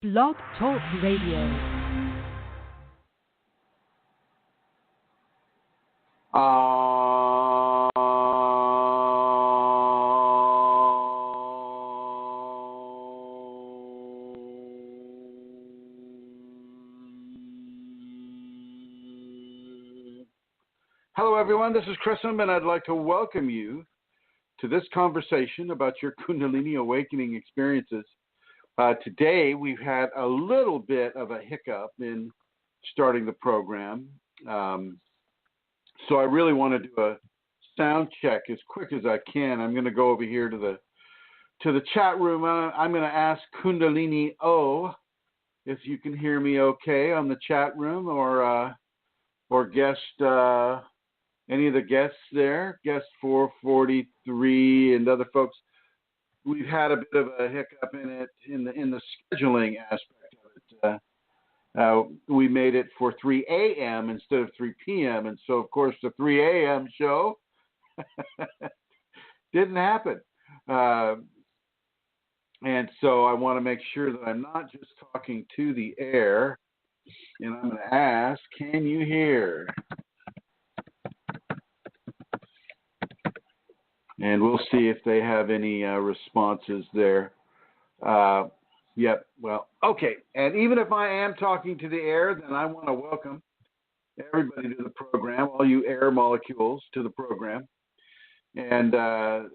Blog Talk Radio. Hello, everyone. This is Chrism, and I'd like to welcome you to this conversation about your Kundalini awakening experiences. Today, we've had a little bit of a hiccup in starting the program, so I really want to do a sound check as quick as I can. I'm going to go over here to the chat room. I'm going to ask Kundalini O if you can hear me okay on the chat room, or guest. Any of the guests there, guest 443 and other folks, we've had a bit of a hiccup in the scheduling aspect of it. We made it for 3 a.m. instead of 3 p.m. And so, of course, the 3 a.m. show didn't happen. And so I want to make sure that I'm not just talking to the air. And I'm going to ask, can you hear? And we'll see if they have any responses there. Yep, well, okay. And even if I am talking to the air, then I want to welcome everybody to the program, all you air molecules to the program. And all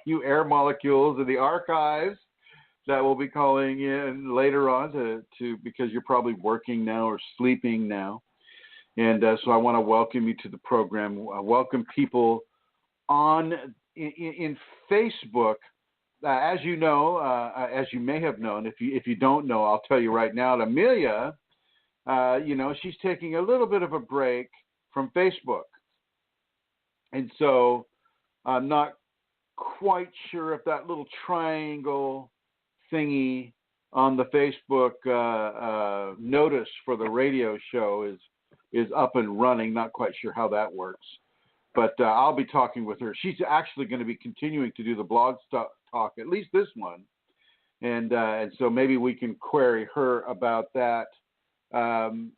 you air molecules in the archives that will be calling in later on to because you're probably working now or sleeping now. And so I want to welcome you to the program. Welcome people in Facebook, as you know, as you may have known. If you don't know, I'll tell you right now. Amelia, she's taking a little bit of a break from Facebook, and so I'm not quite sure if that little triangle thingy on the Facebook notice for the radio show is up and running. Not quite sure how that works. But I'll be talking with her. She's actually going to be continuing to do the blog talk, at least this one. And so maybe we can query her about that. And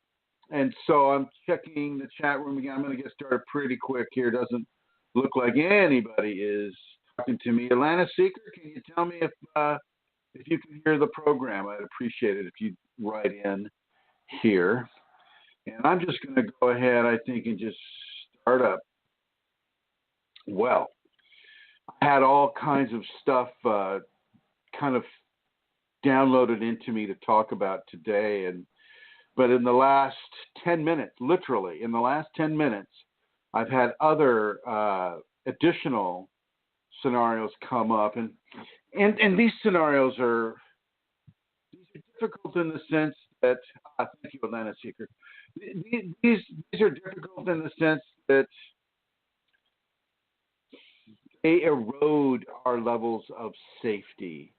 so I'm checking the chat room again. I'm going to get started pretty quick here. Doesn't look like anybody is talking to me. Atlanta Seeker, can you tell me if you can hear the program? I'd appreciate it if you'd write in here. And I'm just going to go ahead, I think, and just start up. Well, I had all kinds of stuff kind of downloaded into me to talk about today, but in the last 10 minutes, literally in the last 10 minutes, I've had other additional scenarios come up, and these scenarios are difficult in the sense that thank you, Atlanta Seeker. These are difficult in the sense that they erode our levels of safety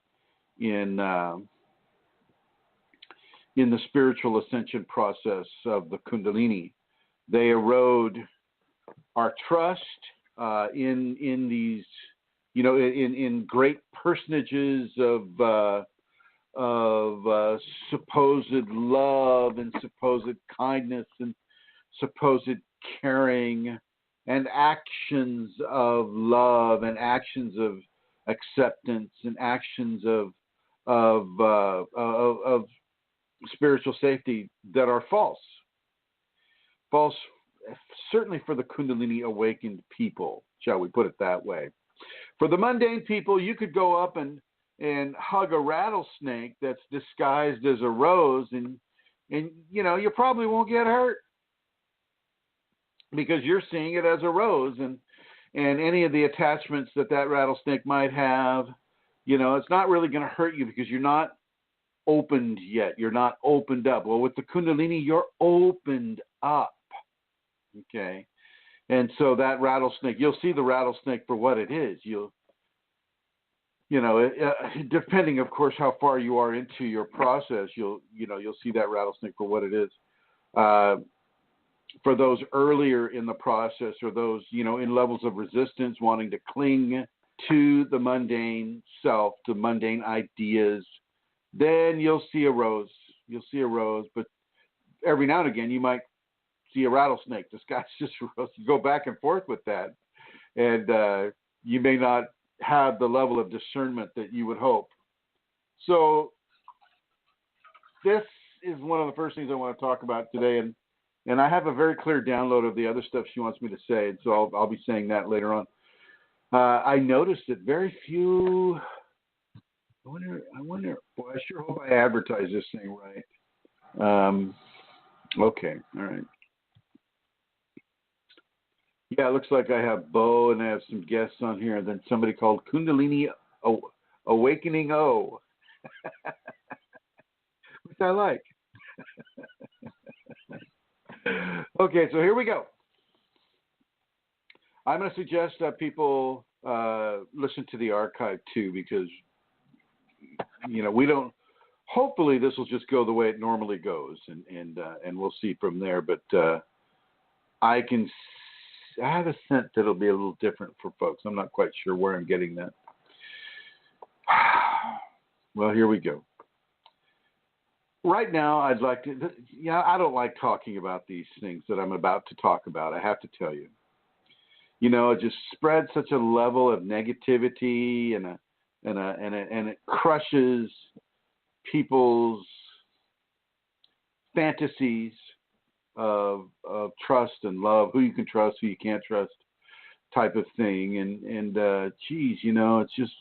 in the spiritual ascension process of the Kundalini. They erode our trust in these, in great personages of supposed love and supposed kindness and supposed caring, and actions of love and actions of acceptance and actions of spiritual safety that are false. False, certainly for the Kundalini awakened people, shall we put it that way. For the mundane people, you could go up and hug a rattlesnake that's disguised as a rose, and you probably won't get hurt, because you're seeing it as a rose, and any of the attachments that rattlesnake might have, it's not really going to hurt you because you're not opened yet. You're not opened up. Well, with the Kundalini, you're opened up. Okay. And so that rattlesnake, you'll see the rattlesnake for what it is. Depending, of course, how far you are into your process, you'll see that rattlesnake for what it is. For those earlier in the process, or those, in levels of resistance, wanting to cling to the mundane self, to mundane ideas, then you'll see a rose. You'll see a rose, but every now and again you might see a rattlesnake disguised as a rose. You go back and forth with that, and you may not have the level of discernment that you would hope. So this is one of the first things I want to talk about today, and I have a very clear download of the other stuff she wants me to say, and so I'll be saying that later on. I noticed that very few. I wonder. Well, I sure hope I advertise this thing right. Okay, all right. Yeah, it looks like I have Bo and I have some guests on here, and then somebody called Kundalini Awakening O, which I like. Okay, so here we go. I'm going to suggest that people listen to the archive too, because we don't. Hopefully, this will just go the way it normally goes, and we'll see from there. But I have a sense that it'll be a little different for folks. I'm not quite sure where I'm getting that. Well, here we go. Right now, I'd like to. I don't like talking about these things that I'm about to talk about. I have to tell you. It just spreads such a level of negativity, and it crushes people's fantasies of trust and love, who you can trust, who you can't trust, type of thing. And geez, it's just.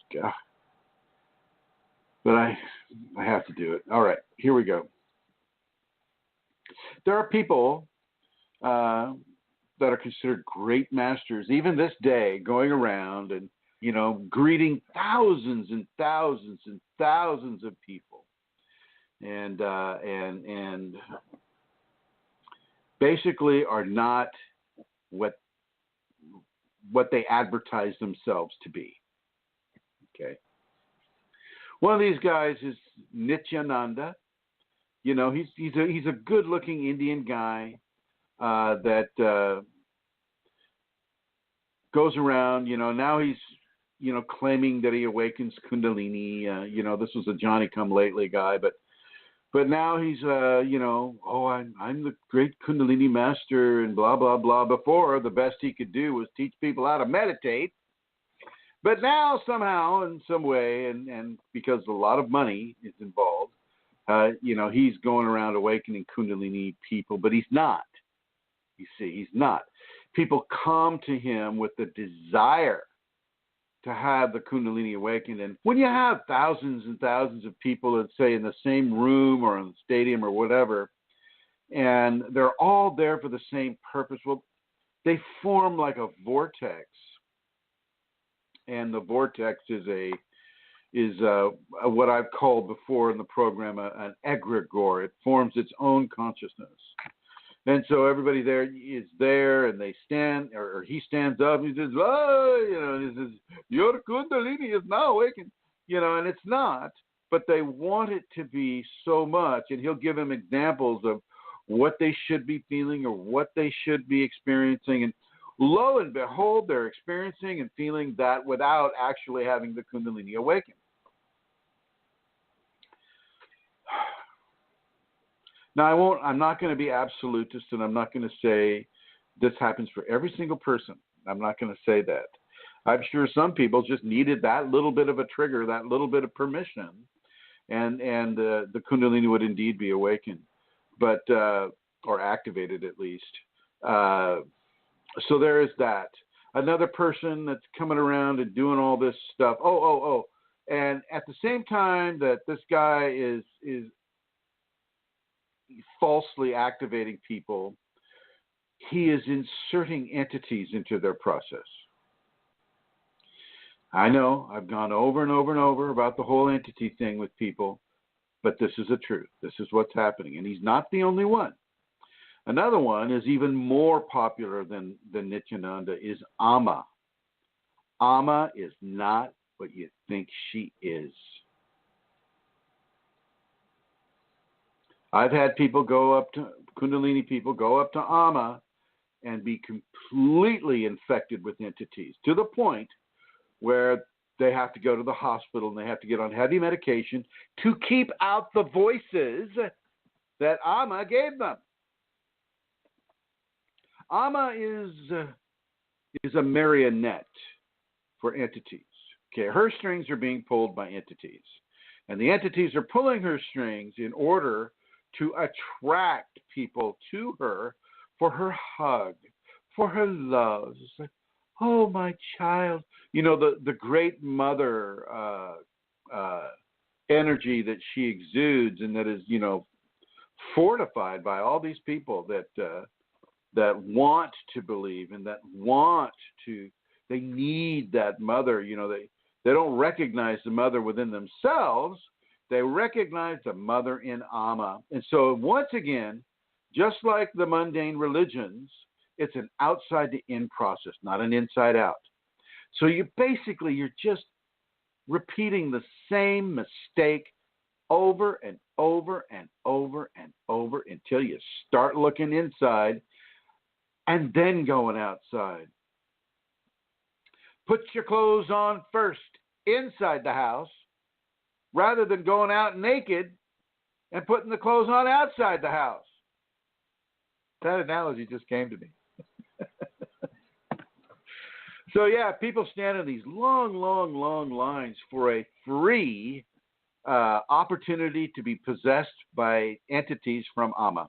But I have to do it. All right, here we go. There are people that are considered great masters, even this day, going around and greeting thousands and thousands and thousands of people, and basically are not what they advertise themselves to be. Okay. One of these guys is Nityananda. He's a good-looking Indian guy that goes around. Now he's claiming that he awakens Kundalini. This was a Johnny-come-lately guy, but now he's I'm the great Kundalini master and blah blah blah. Before, the best he could do was teach people how to meditate. But now, somehow, in some way, and because a lot of money is involved, he's going around awakening Kundalini people, but he's not. You see, he's not. People come to him with the desire to have the Kundalini awakened. And when you have thousands and thousands of people, let's say, in the same room or in the stadium or whatever, and they're all there for the same purpose, well, they form like a vortex. And the vortex is what I've called before in the program an egregore. It forms its own consciousness, and so everybody there is there, and they stand, or he stands up, and he says, "Oh, he says, your Kundalini is now awakened," and it's not, but they want it to be so much, and he'll give them examples of what they should be feeling or what they should be experiencing, and lo and behold, they're experiencing and feeling that without actually having the Kundalini awaken. Now, I'm not going to be absolutist, and I'm not going to say this happens for every single person. I'm not going to say that. I'm sure some people just needed that little bit of a trigger, that little bit of permission, and the Kundalini would indeed be awakened, but or activated at least. So there is that. Another person that's coming around and doing all this stuff. And at the same time that this guy is falsely activating people, he is inserting entities into their process. I know I've gone over and over and over about the whole entity thing with people, but this is the truth. This is what's happening. And he's not the only one. Another one is even more popular than Nityananda is Amma. Amma is not what you think she is. I've had people Kundalini people go up to Amma and be completely infected with entities to the point where they have to go to the hospital and they have to get on heavy medication to keep out the voices that Amma gave them. Amma is a marionette for entities. Okay, her strings are being pulled by entities. And the entities are pulling her strings in order to attract people to her for her hug, for her love. It's like, oh, my child. You know, the great mother energy that she exudes, and that is, you know, fortified by all these people that want to believe and that want to, they need that mother. You know, they don't recognize the mother within themselves. They recognize the mother in Amma. And so once again, just like the mundane religions, it's an outside to in process, not an inside out. So you're just repeating the same mistake over and over and over and over until you start looking inside and then going outside. Put your clothes on first inside the house rather than going out naked and putting the clothes on outside the house. That analogy just came to me. So, yeah, people stand in these long, long, long lines for a free opportunity to be possessed by entities from Amma.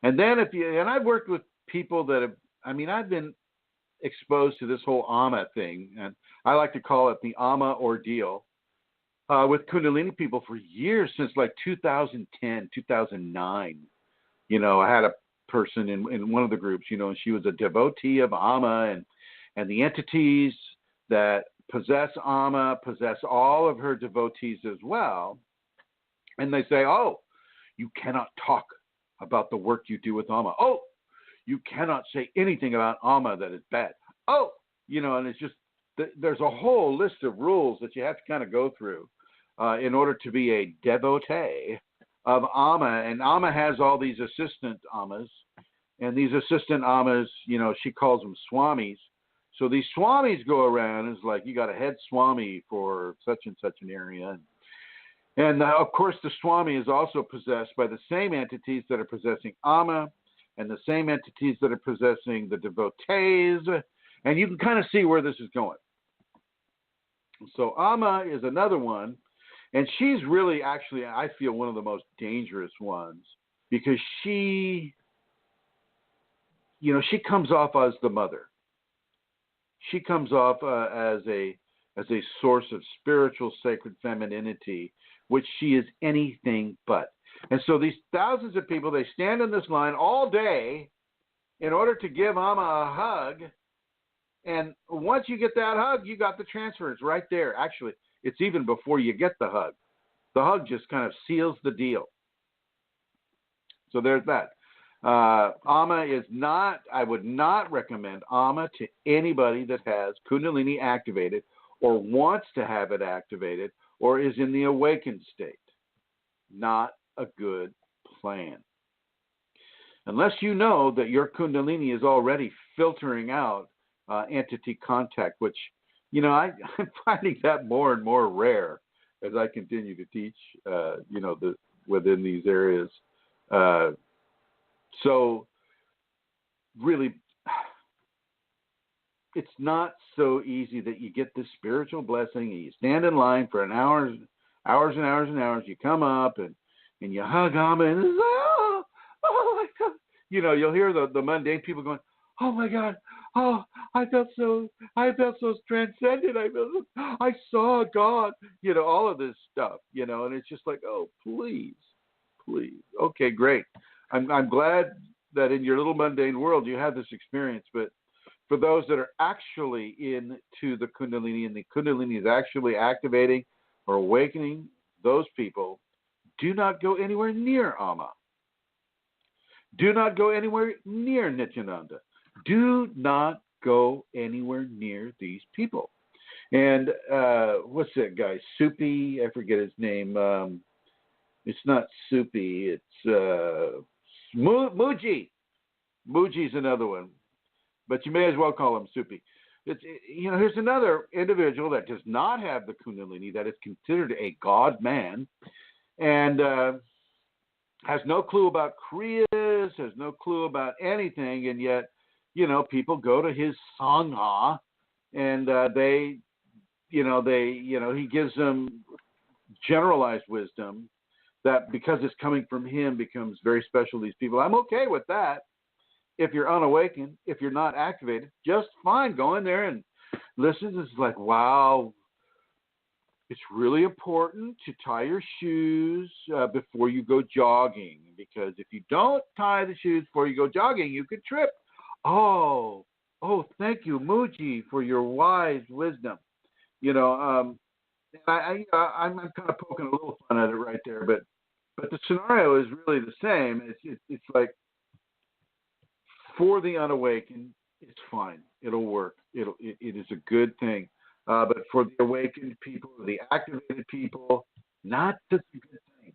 And then and I've worked with people that have, I've been exposed to this whole Amma thing, and I like to call it the Amma ordeal, with Kundalini people for years, since like 2010, 2009. You know, I had a person in one of the groups, you know, and she was a devotee of Amma, and the entities that possess Amma possess all of her devotees as well. And they say, oh, you cannot talk about the work you do with Amma. Oh, you cannot say anything about Amma that is bad. Oh, you know, and it's just, there's a whole list of rules that you have to kind of go through in order to be a devotee of Amma. And Amma has all these assistant Ammas. And these assistant Ammas, you know, she calls them swamis. So these swamis go around, and it's like, you got a head swami for such and such an area. And of course, the swami is also possessed by the same entities that are possessing Amma and the same entities that are possessing the devotees. And you can kind of see where this is going. So Amma is another one. And she's really, actually, I feel, one of the most dangerous ones, because she, you know, she comes off as the mother. She comes off as a source of spiritual sacred femininity, which she is anything but. And so these thousands of people, they stand in this line all day in order to give Amma a hug. And once you get that hug, you got the transference right there. Actually, it's even before you get the hug. The hug just kind of seals the deal. So there's that. Amma is not, I would not recommend Amma to anybody that has Kundalini activated or wants to have it activated or is in the awakened state. Not a good plan. Unless you know that your Kundalini is already filtering out entity contact, which, you know, I'm finding that more and more rare as I continue to teach, you know, within these areas. So really, it's not so easy that you get this spiritual blessing and you stand in line for hours and hours and hours. You come up and you hug Amma and it's like, oh my God. You know, you'll hear the mundane people going, oh my God, oh, I felt so transcendent. I saw God, you know, all of this stuff, you know, and it's just like, oh, please. Okay, great. I'm glad that in your little mundane world you have this experience, but for those that are actually into the Kundalini and the Kundalini is actually activating or awakening, those people, do not go anywhere near Amma. Do not go anywhere near Nityananda. Do not go anywhere near these people. And what's that guy? Soupy, I forget his name. It's not Soupy. It's Muji. Muji's another one. But you may as well call him Soupy. Here's another individual that does not have the Kundalini, that is considered a God man, and has no clue about Kriyas, has no clue about anything, and yet, people go to his Sangha, and he gives them generalized wisdom that, because it's coming from him, becomes very special to these people. I'm okay with that. If you're unawakened, if you're not activated, just fine. Go in there and listen. It's like, wow, it's really important to tie your shoes before you go jogging, because if you don't tie the shoes before you go jogging, you could trip. Oh, thank you, Muji, for your wise wisdom. I'm kind of poking a little fun at it right there, but the scenario is really the same. It's like, for the unawakened, it's fine. It'll work. It is a good thing. But for the awakened people, the activated people, not such a good thing.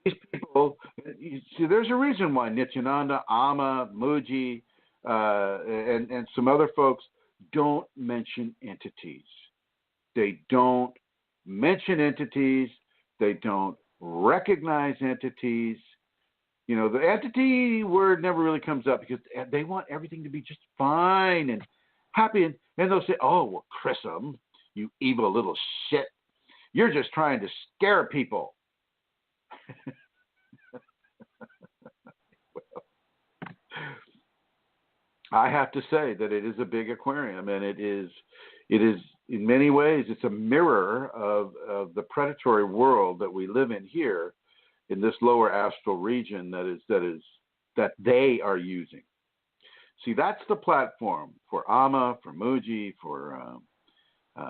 These people, you see, there's a reason why Nityananda, Amma, Muji, and some other folks don't mention entities. They don't mention entities. They don't recognize entities. The entity word never really comes up because they want everything to be just fine and happy. And they'll say, oh, well, Chrism, you evil little shit. You're just trying to scare people. Well, I have to say that it is a big aquarium, and it is in many ways, it's a mirror of the predatory world that we live in here, in this lower astral region that they are using. See, that's the platform for Amma, for Muji, for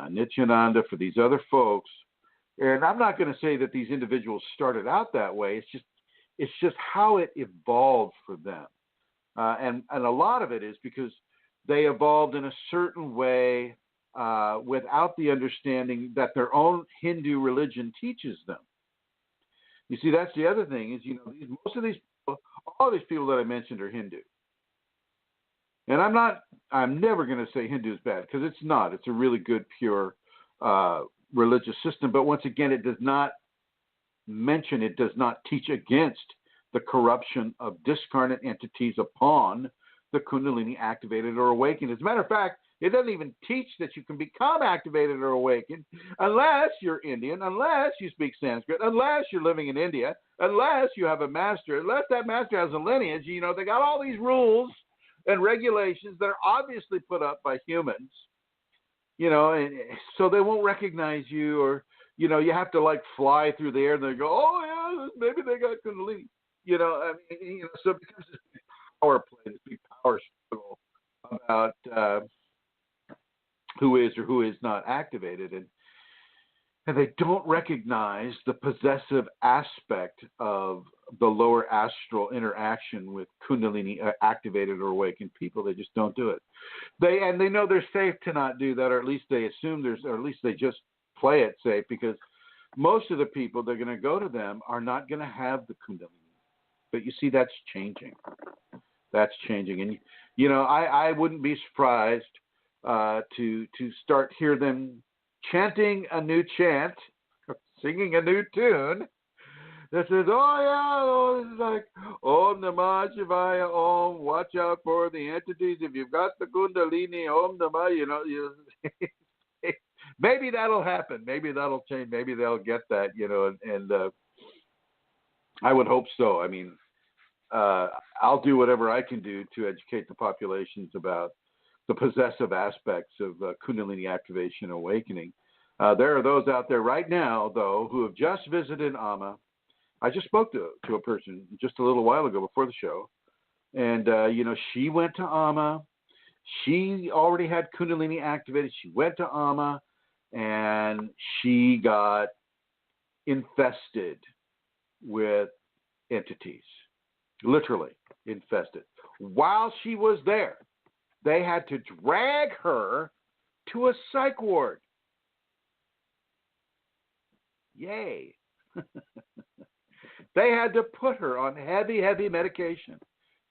Nityananda, for these other folks. And I'm not going to say that these individuals started out that way. It's just how it evolved for them. And a lot of it is because they evolved in a certain way without the understanding that their own Hindu religion teaches them. You see, that's the other thing is, most of these people, all these people that I mentioned are Hindu. And I'm never going to say Hindu is bad, because it's not. It's a really good, pure religious system. But once again, it does not teach against the corruption of discarnate entities upon the Kundalini activated or awakened. As a matter of fact, it doesn't even teach that you can become activated or awakened unless you're Indian, unless you speak Sanskrit, unless you're living in India, unless you have a master, unless that master has a lineage. They got all these rules and regulations that are obviously put up by humans, and so they won't recognize you, or, you have to like fly through the air and they go, oh yeah, maybe they got Kundalini, so it becomes this big power play, this big power struggle about who is or who is not activated, and they don't recognize the possessive aspect of the lower astral interaction with Kundalini activated or awakened people. They just don't do it. They know they're safe to not do that, or at least they assume or at least they just play it safe, because most of the people that are going to go to them are not going to have the Kundalini. But you see, that's changing. That's changing, and I wouldn't be surprised to start hear them chanting a new chant, singing a new tune that says, it's like, Om Namah Shivaya, Om, watch out for the entities. If you've got the Kundalini, Om Namah, maybe that'll happen. Maybe that'll change. Maybe they'll get that, and I would hope so. I mean, I'll do whatever I can do to educate the populations about the possessive aspects of Kundalini activation and awakening. There are those out there right now, though, who have just visited Amma. I just spoke to a person just a little while ago before the show, and she went to Amma. She already had Kundalini activated. She went to Amma, and she got infested with entities, literally infested. While she was there, they had to drag her to a psych ward. Yay. They had to put her on heavy, heavy medication,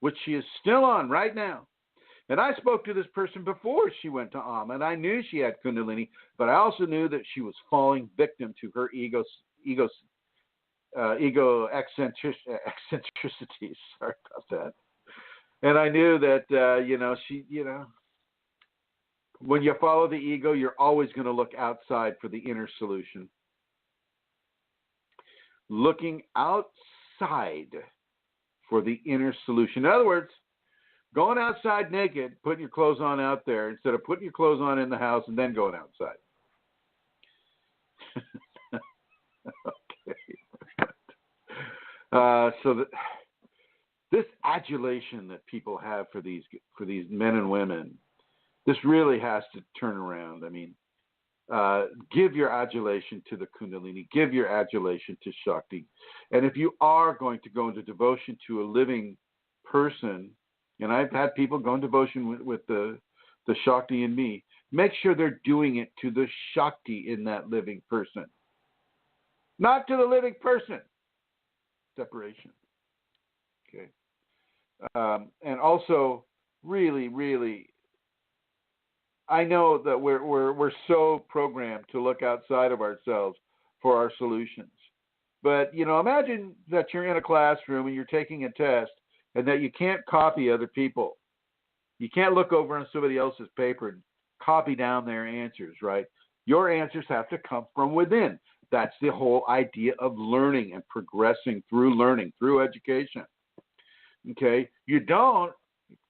which she is still on right now, And I spoke to this person before she went to Amma, and I knew she had Kundalini, but I also knew that she was falling victim to her ego eccentricities. Sorry about that. And I knew that, when you follow the ego, you're always going to look outside for the inner solution. Looking outside for the inner solution. In other words, going outside naked, putting your clothes on out there, instead of putting your clothes on in the house and then going outside. Okay. This adulation that people have for these men and women, this really has to turn around. I mean, give your adulation to the Kundalini. Give your adulation to Shakti. And if you are going to go into devotion to a living person, and I've had people go in devotion with the Shakti in me, make sure they're doing it to the Shakti in that living person. Not to the living person. Separation. Okay. And also, really, really, I know that we're so programmed to look outside of ourselves for our solutions. But, imagine that you're in a classroom and you're taking a test and that you can't copy other people. You can't look over on somebody else's paper and copy down their answers, right? Your answers have to come from within. That's the whole idea of learning and progressing through learning, through education. Okay? You don't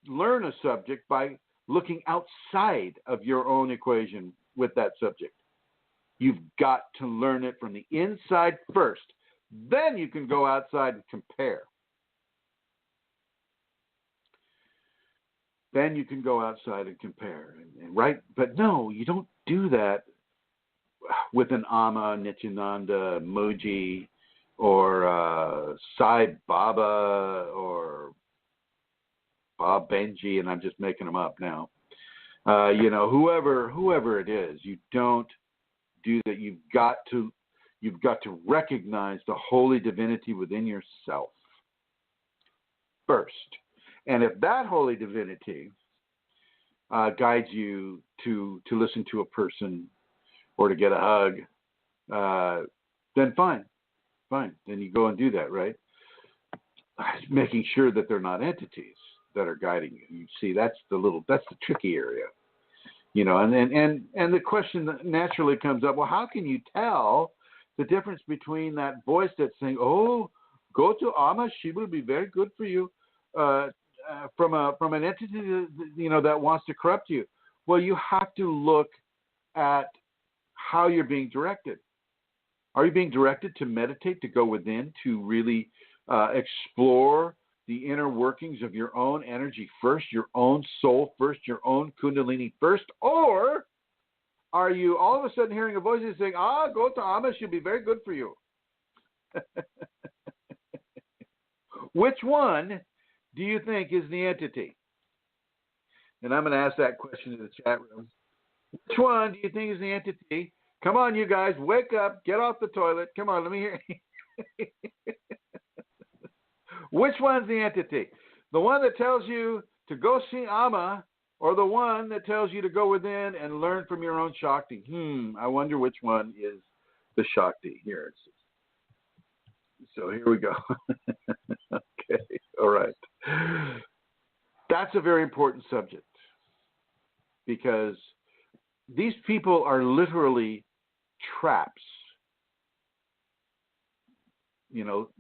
learn a subject by looking outside of your own equation with that subject. You've got to learn it from the inside first. Then you can go outside and compare. Then you can go outside and compare. Right? But no, you don't do that with an Amma, Nityananda, Moji, or Sai Baba, or Bob Benji, and I'm just making them up now. Whoever it is, you don't do that. You've got to recognize the holy divinity within yourself first. And if that holy divinity guides you to listen to a person or to get a hug, then fine. Then you go and do that, right? Making sure that they're not entities that are guiding you. You see, that's the tricky area, and the question that naturally comes up, well, how can you tell the difference between that voice that's saying, oh, go to Amma, she will be very good for you, from an entity that wants to corrupt you? Well, you have to look at how you're being directed. Are you being directed to meditate, to go within, to really explore the inner workings of your own energy first, your own soul first, your own Kundalini first? Or are you all of a sudden hearing a voice that's saying, go to Amma, she'll be very good for you? Which one do you think is the entity? And I'm going to ask that question in the chat room. Which one do you think is the entity? Come on, you guys, wake up, get off the toilet. Come on, let me hear. Which one's the entity? The one that tells you to go see Amma, or the one that tells you to go within and learn from your own Shakti? I wonder which one is the Shakti. Here. So here we go. Okay, all right. That's a very important subject, because these people are literally traps,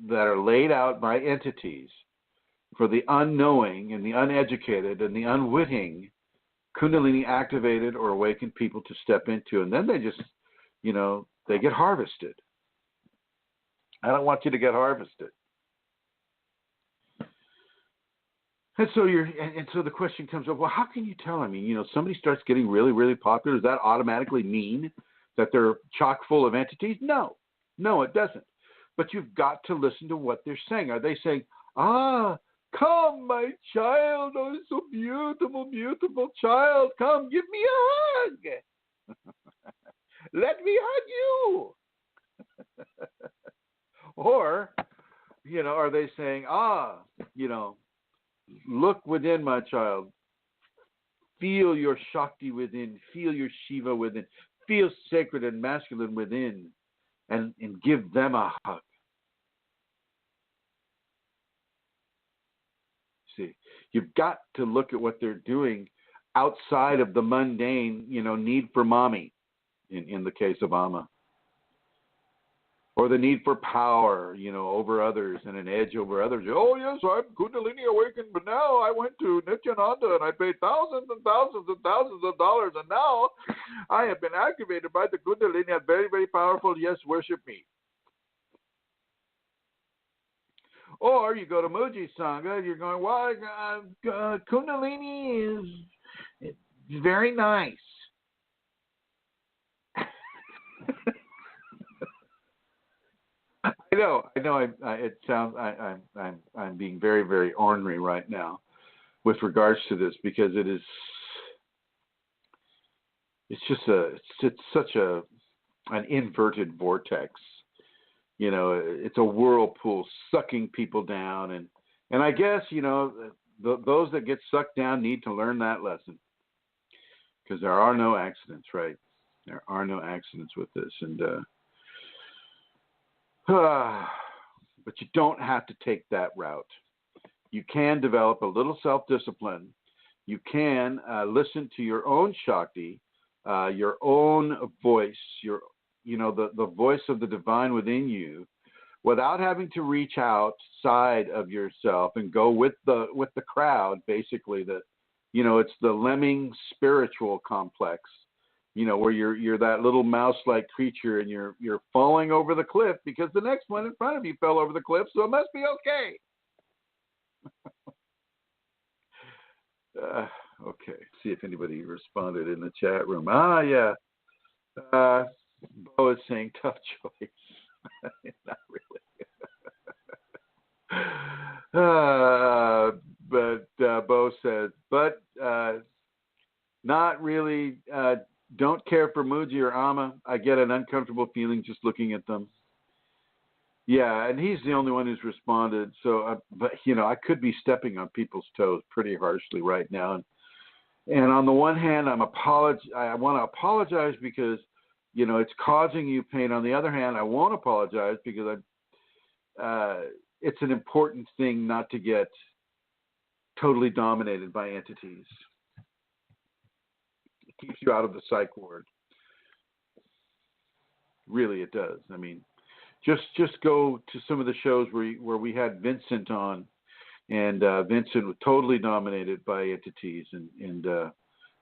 that are laid out by entities for the unknowing and the uneducated and the unwitting Kundalini activated or awakened people to step into. And then they just, they get harvested. I don't want you to get harvested. And so the question comes up, well, how can you tell? I mean, somebody starts getting really, really popular. Does that automatically mean that they're chock full of entities? No, it doesn't. But you've got to listen to what they're saying. Are they saying, come, my child, oh, so beautiful, beautiful child, come, give me a hug. Let me hug you. Or, are they saying, look within, my child. Feel your Shakti within. Feel your Shiva within. Feel sacred and masculine within, and give them a hug. See, you've got to look at what they're doing outside of the mundane, need for mommy, in the case of Amma. Or the need for power, over others and an edge over others. Oh, yes, I'm Kundalini awakened, but now I went to Nityananda and I paid thousands and thousands and thousands of dollars, and now I have been activated by the Kundalini. I'm very, very powerful. Yes, worship me. Or you go to Muji Sangha, you're going, well, Kundalini is very nice. I know. It sounds. I'm being very, very ornery right now with regards to this, because it's such an inverted vortex. It's a whirlpool sucking people down, and I guess those that get sucked down need to learn that lesson, because there are no accidents, right? There are no accidents with this, and. But you don't have to take that route. You can develop a little self-discipline. You can listen to your own Shakti, your own voice, the voice of the divine within you, without having to reach outside of yourself and go with the crowd. Basically, it's the lemming spiritual complex. Where you're that little mouse-like creature, and you're falling over the cliff because the next one in front of you fell over the cliff, so it must be okay. Okay. See if anybody responded in the chat room. Yeah. Bo is saying tough choice. Not really. But Bo says, but not really. Don't care for Muji or Amma. I get an uncomfortable feeling just looking at them. Yeah, and he's the only one who's responded. So, but I could be stepping on people's toes pretty harshly right now. And on the one hand, I want to apologize because it's causing you pain. On the other hand, I won't apologize because it's an important thing not to get totally dominated by entities. Keeps you out of the psych ward. Really, it does. I mean, just go to some of the shows where we had Vincent on, and Vincent was totally dominated by entities and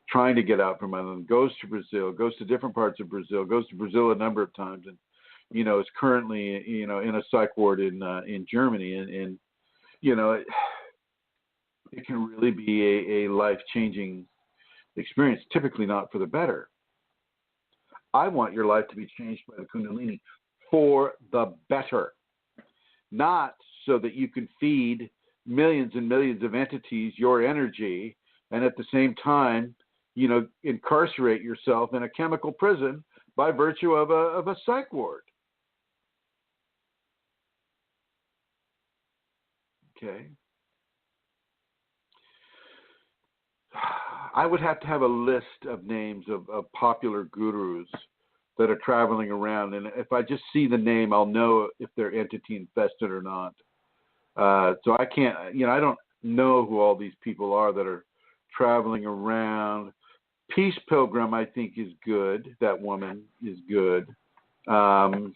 trying to get out from under them. Goes to Brazil, goes to different parts of Brazil, goes to Brazil a number of times, and is currently in a psych ward in Germany, and it can really be a life-changing experience, typically not for the better. I want your life to be changed by the Kundalini for the better, not so that you can feed millions and millions of entities your energy and at the same time, incarcerate yourself in a chemical prison by virtue of a psych ward. Okay. I would have to have a list of names of popular gurus that are traveling around. And if I just see the name, I'll know if they're entity infested or not. So I can't, I don't know who all these people are that are traveling around. Peace Pilgrim, I think, is good. That woman is good. The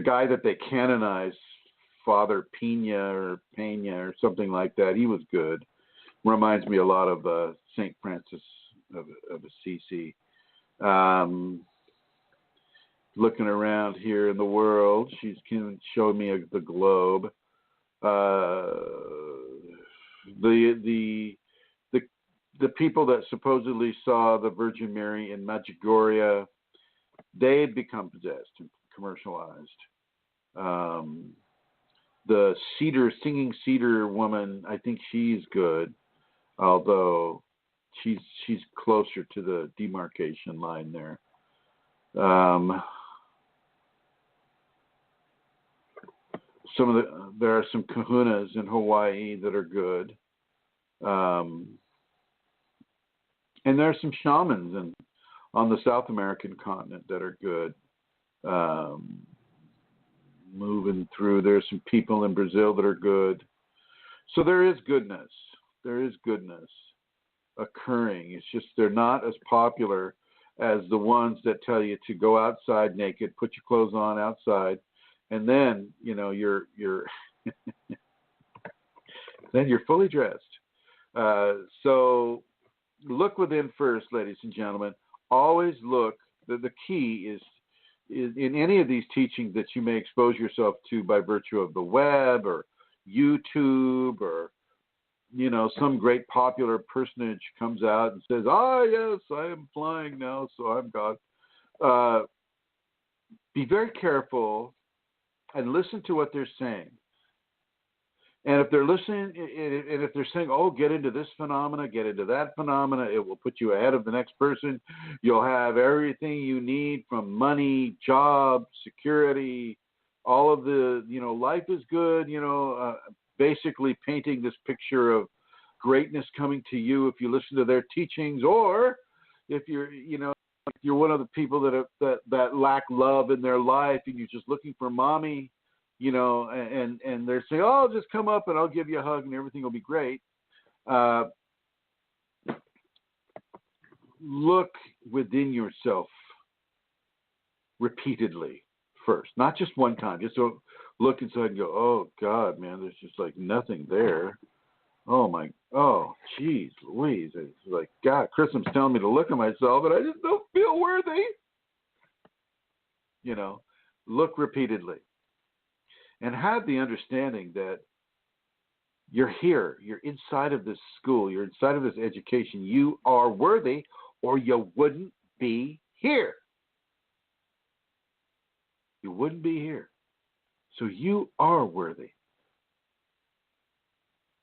guy that they canonized, Father Pena or something like that, he was good. Reminds me a lot of St. Francis of Assisi. Looking around here in the world, she's showing me the globe. The people that supposedly saw the Virgin Mary in Medjugorje, they had become possessed and commercialized. The singing cedar woman, I think she's good, although she's closer to the demarcation line there. There are some kahunas in Hawaii that are good. And there are some shamans on the South American continent that are good. Moving through, there's some people in Brazil that are good. So there is goodness. There is goodness occurring. It's just they're not as popular as the ones that tell you to go outside naked, put your clothes on outside, and then you're then you're fully dressed. So look within first, ladies and gentlemen. Always look. The key is in any of these teachings that you may expose yourself to by virtue of the web or YouTube or some great popular personage comes out and says, yes, I am flying now, so I'm God. Be very careful and listen to what they're saying. And if they're listening, and if they're saying, get into this phenomena, get into that phenomena, it will put you ahead of the next person. You'll have everything you need from money, job, security, all of the, life is good, basically painting this picture of greatness coming to you if you listen to their teachings, or if you're, if you're one of the people that lack love in their life and you're just looking for mommy, and they're saying, just come up and I'll give you a hug and everything will be great. Look within yourself repeatedly first, not just one time. Just look inside and go, oh God, man, there's just like nothing there. Geez Louise. It's like, God, Chrism's telling me to look at myself and I just don't feel worthy. Look repeatedly. And have the understanding that you're here, you're inside of this school, you're inside of this education. You are worthy or you wouldn't be here. You wouldn't be here. So you are worthy.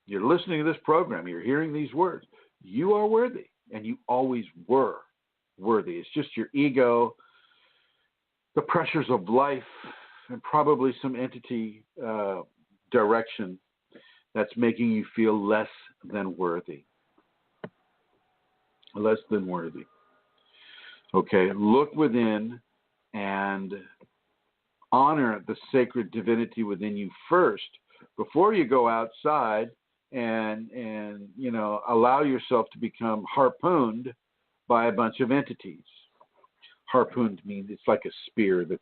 You're listening to this program, you're hearing these words. You are worthy, and you always were worthy. It's just your ego, the pressures of life, and probably some entity direction that's making you feel less than worthy. Less than worthy. Okay, look within and honor the sacred divinity within you first before you go outside and allow yourself to become harpooned by a bunch of entities. Harpooned means it's like a spear that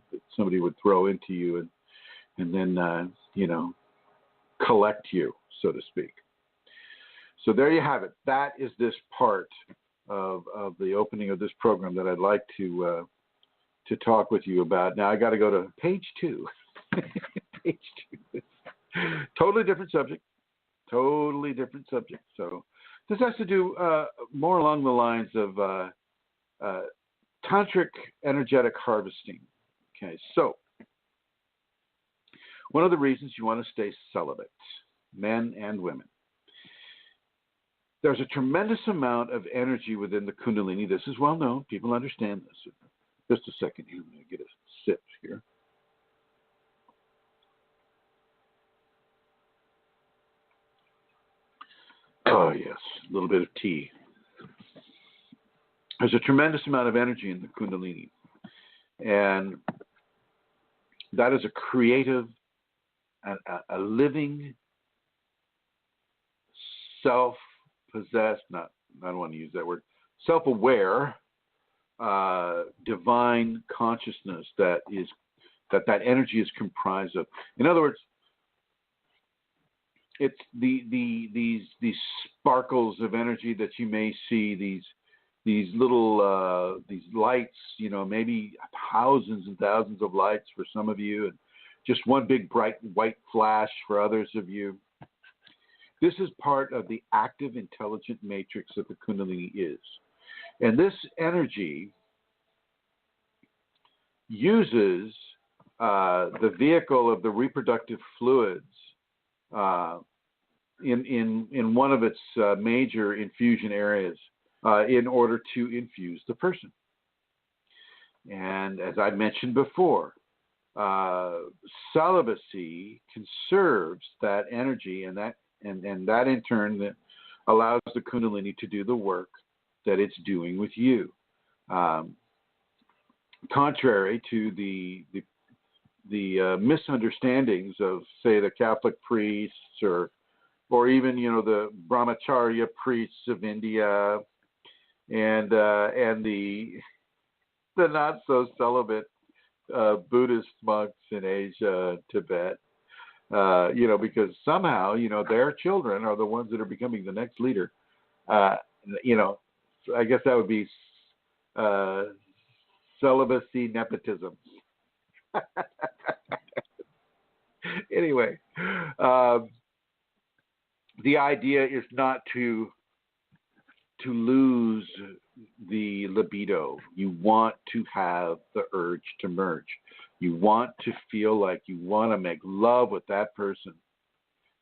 that somebody would throw into you and then collect you, so to speak. So there you have it. That is this part of the opening of this program that I'd like to talk with you about. Now I got to go to page 2. Page 2. Totally different subject. So this has to do more along the lines of tantric energetic harvesting. Okay, so one of the reasons you want to stay celibate, men and women, there's a tremendous amount of energy within the Kundalini. This is well known. People understand this. Just a second here. I'm going to get a sip here. Oh, yes, a little bit of tea. There's a tremendous amount of energy in the Kundalini. And that is a creative, a living, self-possessed, I don't want to use that word, self-aware, divine consciousness that energy is comprised of. In other words, it's these sparkles of energy that you may see, these little these lights, maybe thousands and thousands of lights for some of you, and just one big bright white flash for others of you. This is part of the active intelligent matrix that the Kundalini is. And this energy uses the vehicle of the reproductive fluids in one of its major infusion areas in order to infuse the person. And as I mentioned before, celibacy conserves that energy, and that And that in turn that allows the Kundalini to do the work that it's doing with you. Contrary to the misunderstandings of, say, the Catholic priests or even, the Brahmacharya priests of India and the not so celibate Buddhist monks in Asia, Tibet, because somehow, their children are the ones that are becoming the next leader. I guess that would be celibacy nepotism. Anyway, the idea is not to lose the libido. You want to have the urge to merge. You want to feel like you want to make love with that person.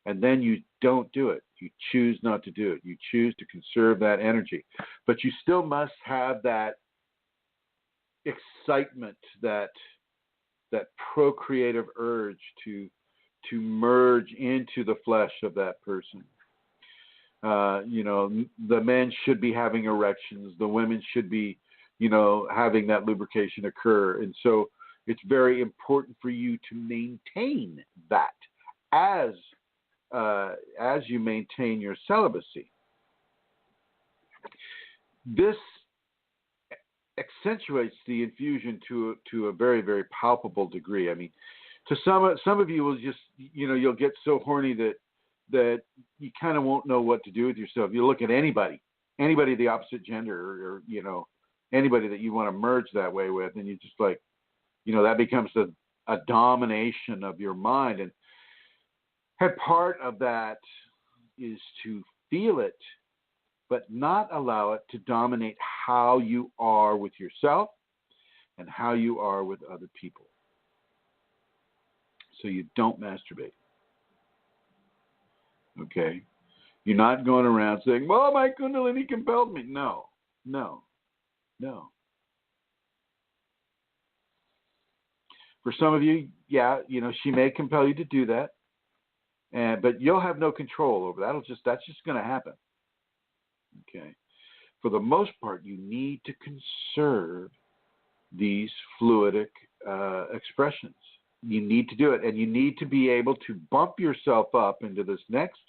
And then you don't do it. You choose not to do it. You choose to conserve that energy. But you still must have that excitement, that procreative urge to merge into the flesh of that person. The men should be having erections. The women should be, having that lubrication occur. And so it's very important for you to maintain that as you maintain your celibacy. This accentuates the infusion to a very, very palpable degree. I mean, to some of you will just, you'll get so horny that you kind of won't know what to do with yourself. You look at anybody of the opposite gender or anybody that you want to merge that way with, and you just like, that becomes a domination of your mind. And part of that is to feel it, but not allow it to dominate how you are with yourself and how you are with other people. So you don't masturbate. Okay? You're not going around saying, well, my Kundalini compelled me. No. For some of you, she may compel you to do that, but you'll have no control over that. That's just going to happen. Okay? For the most part, you need to conserve these fluidic expressions. You need to do it, and you need to be able to bump yourself up into this next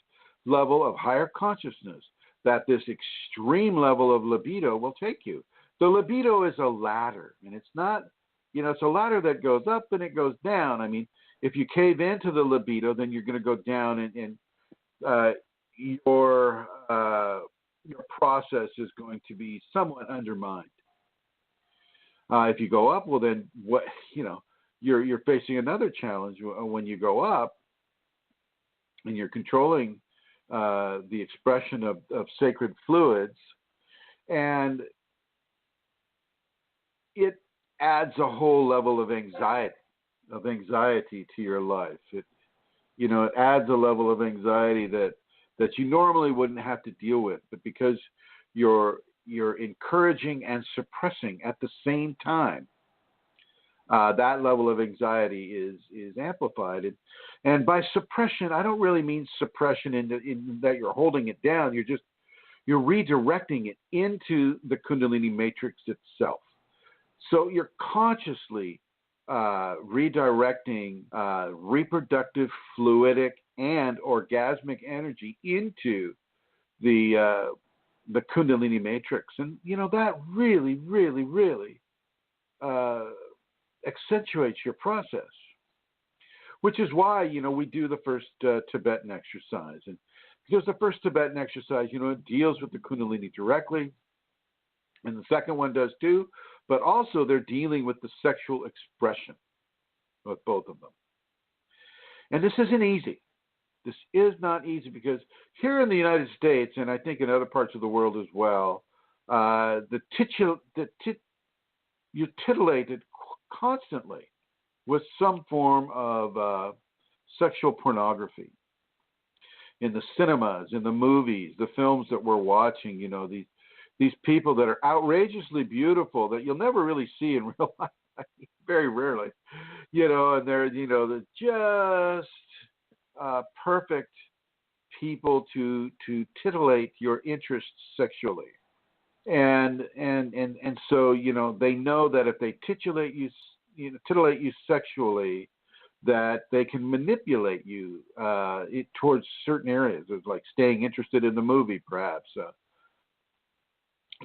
level of higher consciousness that this extreme level of libido will take you. The libido is a ladder, and it's not, it's a ladder that goes up and it goes down. I mean, if you cave into the libido, then you're going to go down, and your process is going to be somewhat undermined. If you go up, well, then what? You're facing another challenge when you go up, and you're controlling the expression of sacred fluids, and it adds a whole level of anxiety to your life. It adds a level of anxiety that you normally wouldn't have to deal with, but because you're encouraging and suppressing at the same time, that level of anxiety is amplified. And by suppression, I don't really mean suppression in that you're holding it down. You're redirecting it into the Kundalini matrix itself. So you're consciously redirecting reproductive, fluidic, and orgasmic energy into the Kundalini matrix. And, that really, really, really accentuates your process, which is why, we do the first Tibetan exercise. And because the first Tibetan exercise, it deals with the Kundalini directly, and the second one does too, but also they're dealing with the sexual expression with both of them. And this isn't easy. This is not easy because here in the United States, and I think in other parts of the world as well, you're titillated constantly with some form of sexual pornography in the cinemas, in the movies, the films that we're watching. These people that are outrageously beautiful that you'll never really see in real life, very rarely, and they're just perfect people to titillate your interests sexually. And so, they know that if they titillate you sexually, that they can manipulate you towards certain areas. It's like staying interested in the movie, perhaps.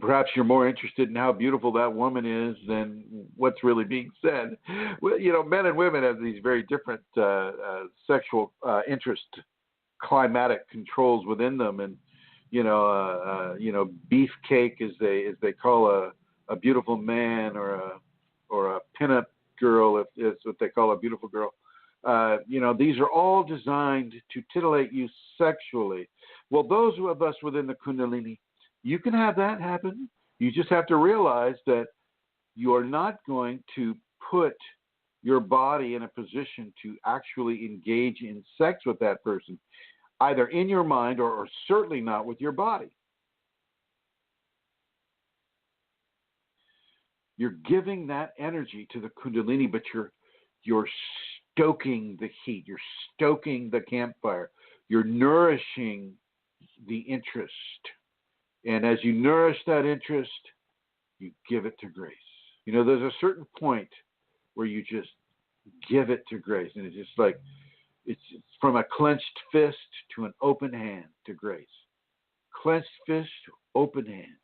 Perhaps you're more interested in how beautiful that woman is than what's really being said. Well, men and women have these very different sexual interest climatic controls within them, and beefcake, as they call a beautiful man, or a pinup girl, if it's what they call a beautiful girl. These are all designed to titillate you sexually. Well, those of us within the Kundalini, you can have that happen. You just have to realize that you are not going to put your body in a position to actually engage in sex with that person, either in your mind or certainly not with your body. You're giving that energy to the Kundalini, but you're stoking the heat. You're stoking the campfire. You're nourishing the interest. And as you nourish that interest, you give it to grace. There's a certain point where you just give it to grace. And it's just like, it's from a clenched fist to an open hand to grace. Clenched fist to open hand.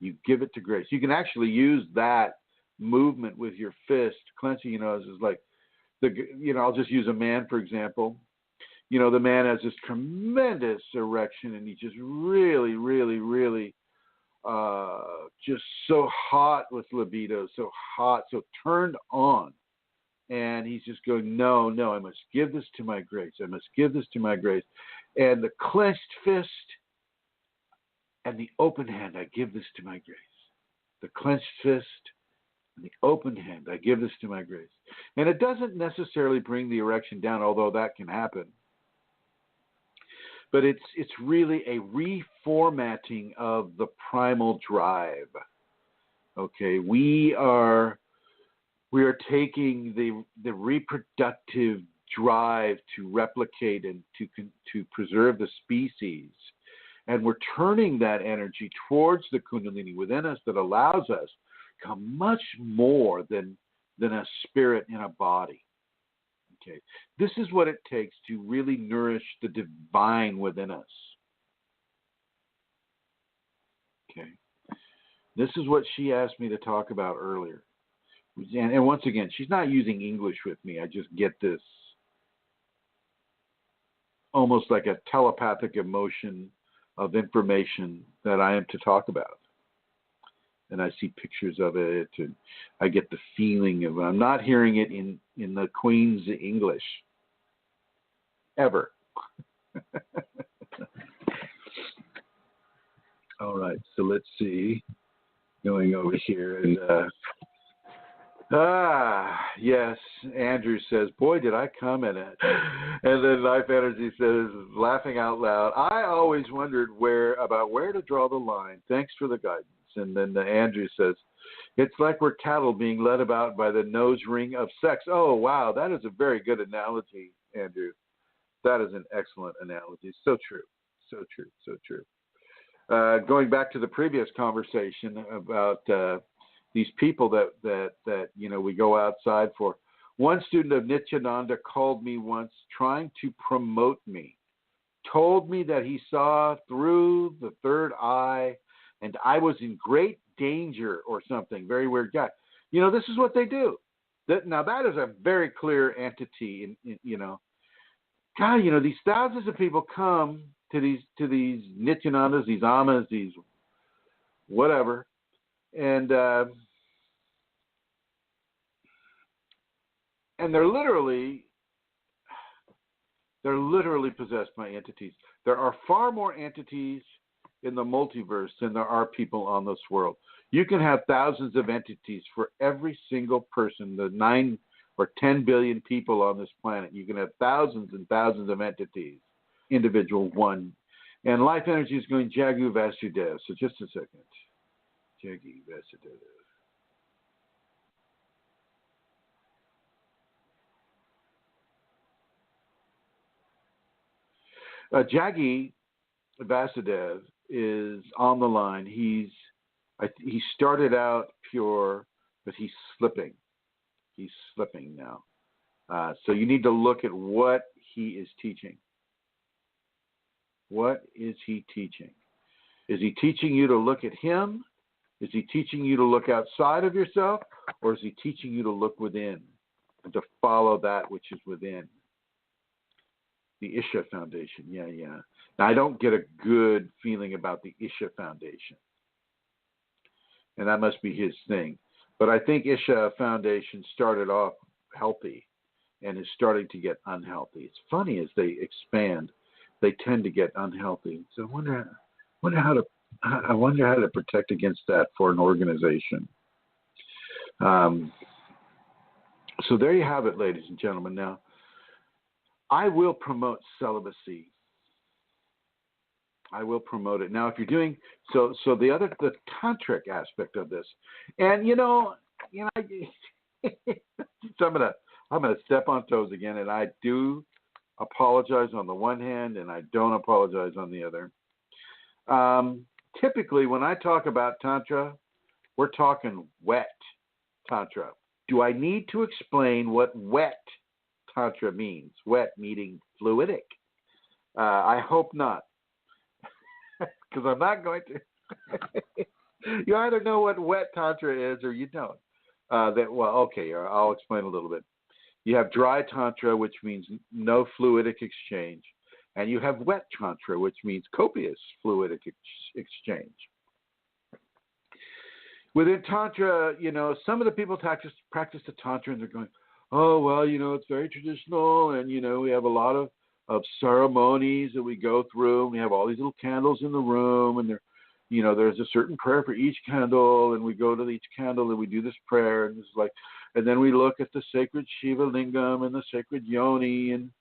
You give it to grace. You can actually use that movement with your fist, clenching, is like, I'll just use a man, for example. The man has this tremendous erection, and he's just really, really, really just so hot with libido, so hot, so turned on. And he's just going, no, I must give this to my grace. I must give this to my grace. And the clenched fist and the open hand, I give this to my grace. The clenched fist and the open hand, I give this to my grace. And it doesn't necessarily bring the erection down, although that can happen. But it's really a reformatting of the primal drive. Okay, we are taking the reproductive drive to replicate and to preserve the species, and we're turning that energy towards the Kundalini within us that allows us to become much more than a spirit in a body. Okay, this is what it takes to really nourish the divine within us. Okay, this is what she asked me to talk about earlier. And once again, she's not using English with me. I just get this almost like a telepathic emotion of information that I am to talk about. And I see pictures of it, and I get the feeling of, I'm not hearing it in the Queen's English, ever. All right, so let's see, going over here, and yes, Andrew says, boy, did I comment it. And then Life Energy says, laughing out loud, I always wondered where to draw the line. Thanks for the guidance. And then Andrew says, it's like we're cattle being led about by the nose ring of sex. Oh, wow, that is a very good analogy, Andrew. That is an excellent analogy. So true, so true, so true. Going back to the previous conversation about these people that we go outside for. One student of Nityananda called me once trying to promote me, told me that he saw through the third eye and I was in great danger or something. Very weird guy. This is what they do. Now that is a very clear entity. God, these thousands of people come to these Nityanandas, these Amas, these whatever, and they're literally possessed by entities. There are far more entities in the multiverse than there are people on this world. You can have thousands of entities for every single person, the 9 or 10 billion people on this planet. You can have thousands and thousands of entities, individual one. And Life Energy is going Jagu Vasudev. So just a second. Jagu Vasudev. Jaggi Vasudev is on the line. He started out pure, but he's slipping. He's slipping now. So you need to look at what he is teaching. What is he teaching? Is he teaching you to look at him? Is he teaching you to look outside of yourself? Or is he teaching you to look within and to follow that which is within? The Isha Foundation. Yeah. Now, I don't get a good feeling about the Isha Foundation. And that must be his thing. But I think Isha Foundation started off healthy and is starting to get unhealthy. It's funny, as they expand, they tend to get unhealthy. So I wonder how to protect against that for an organization. So there you have it, ladies and gentlemen. Now, I will promote celibacy. I will promote it. Now, if you're doing so the tantric aspect of this, and so I'm gonna step on toes again, and I do apologize on the one hand, and I don't apologize on the other. Typically, when I talk about Tantra, we're talking wet Tantra. Do I need to explain what wet Tantra means? Wet meaning fluidic. I hope not, because I'm not going to. You either know what wet Tantra is or you don't. Okay, I'll explain a little bit. You have dry Tantra, which means no fluidic exchange. And you have wet Tantra, which means copious fluidic exchange. Within Tantra, some of the people practice the Tantra and they're going, oh, well, it's very traditional and, we have a lot of ceremonies that we go through. And we have all these little candles in the room and there's a certain prayer for each candle and we go to each candle and we do this prayer and and then we look at the sacred Shiva Lingam and the sacred Yoni and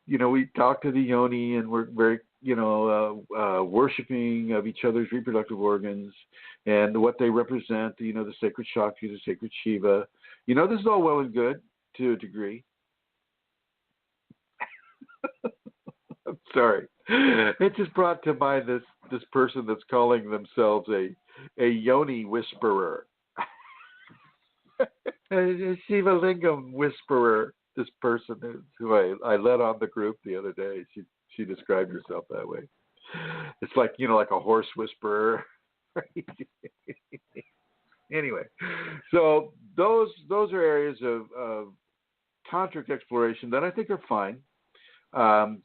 we talk to the Yoni and we're very, worshiping of each other's reproductive organs and what they represent, the sacred Shakti, the sacred Shiva. This is all well and good to a degree. I'm sorry. It just brought to mind this person that's calling themselves a Yoni whisperer. A Shiva Lingam whisperer. This person is who I led on the group the other day. She described herself that way. It's like a horse whisperer. Anyway, so those are areas of tantric exploration that I think are fine. But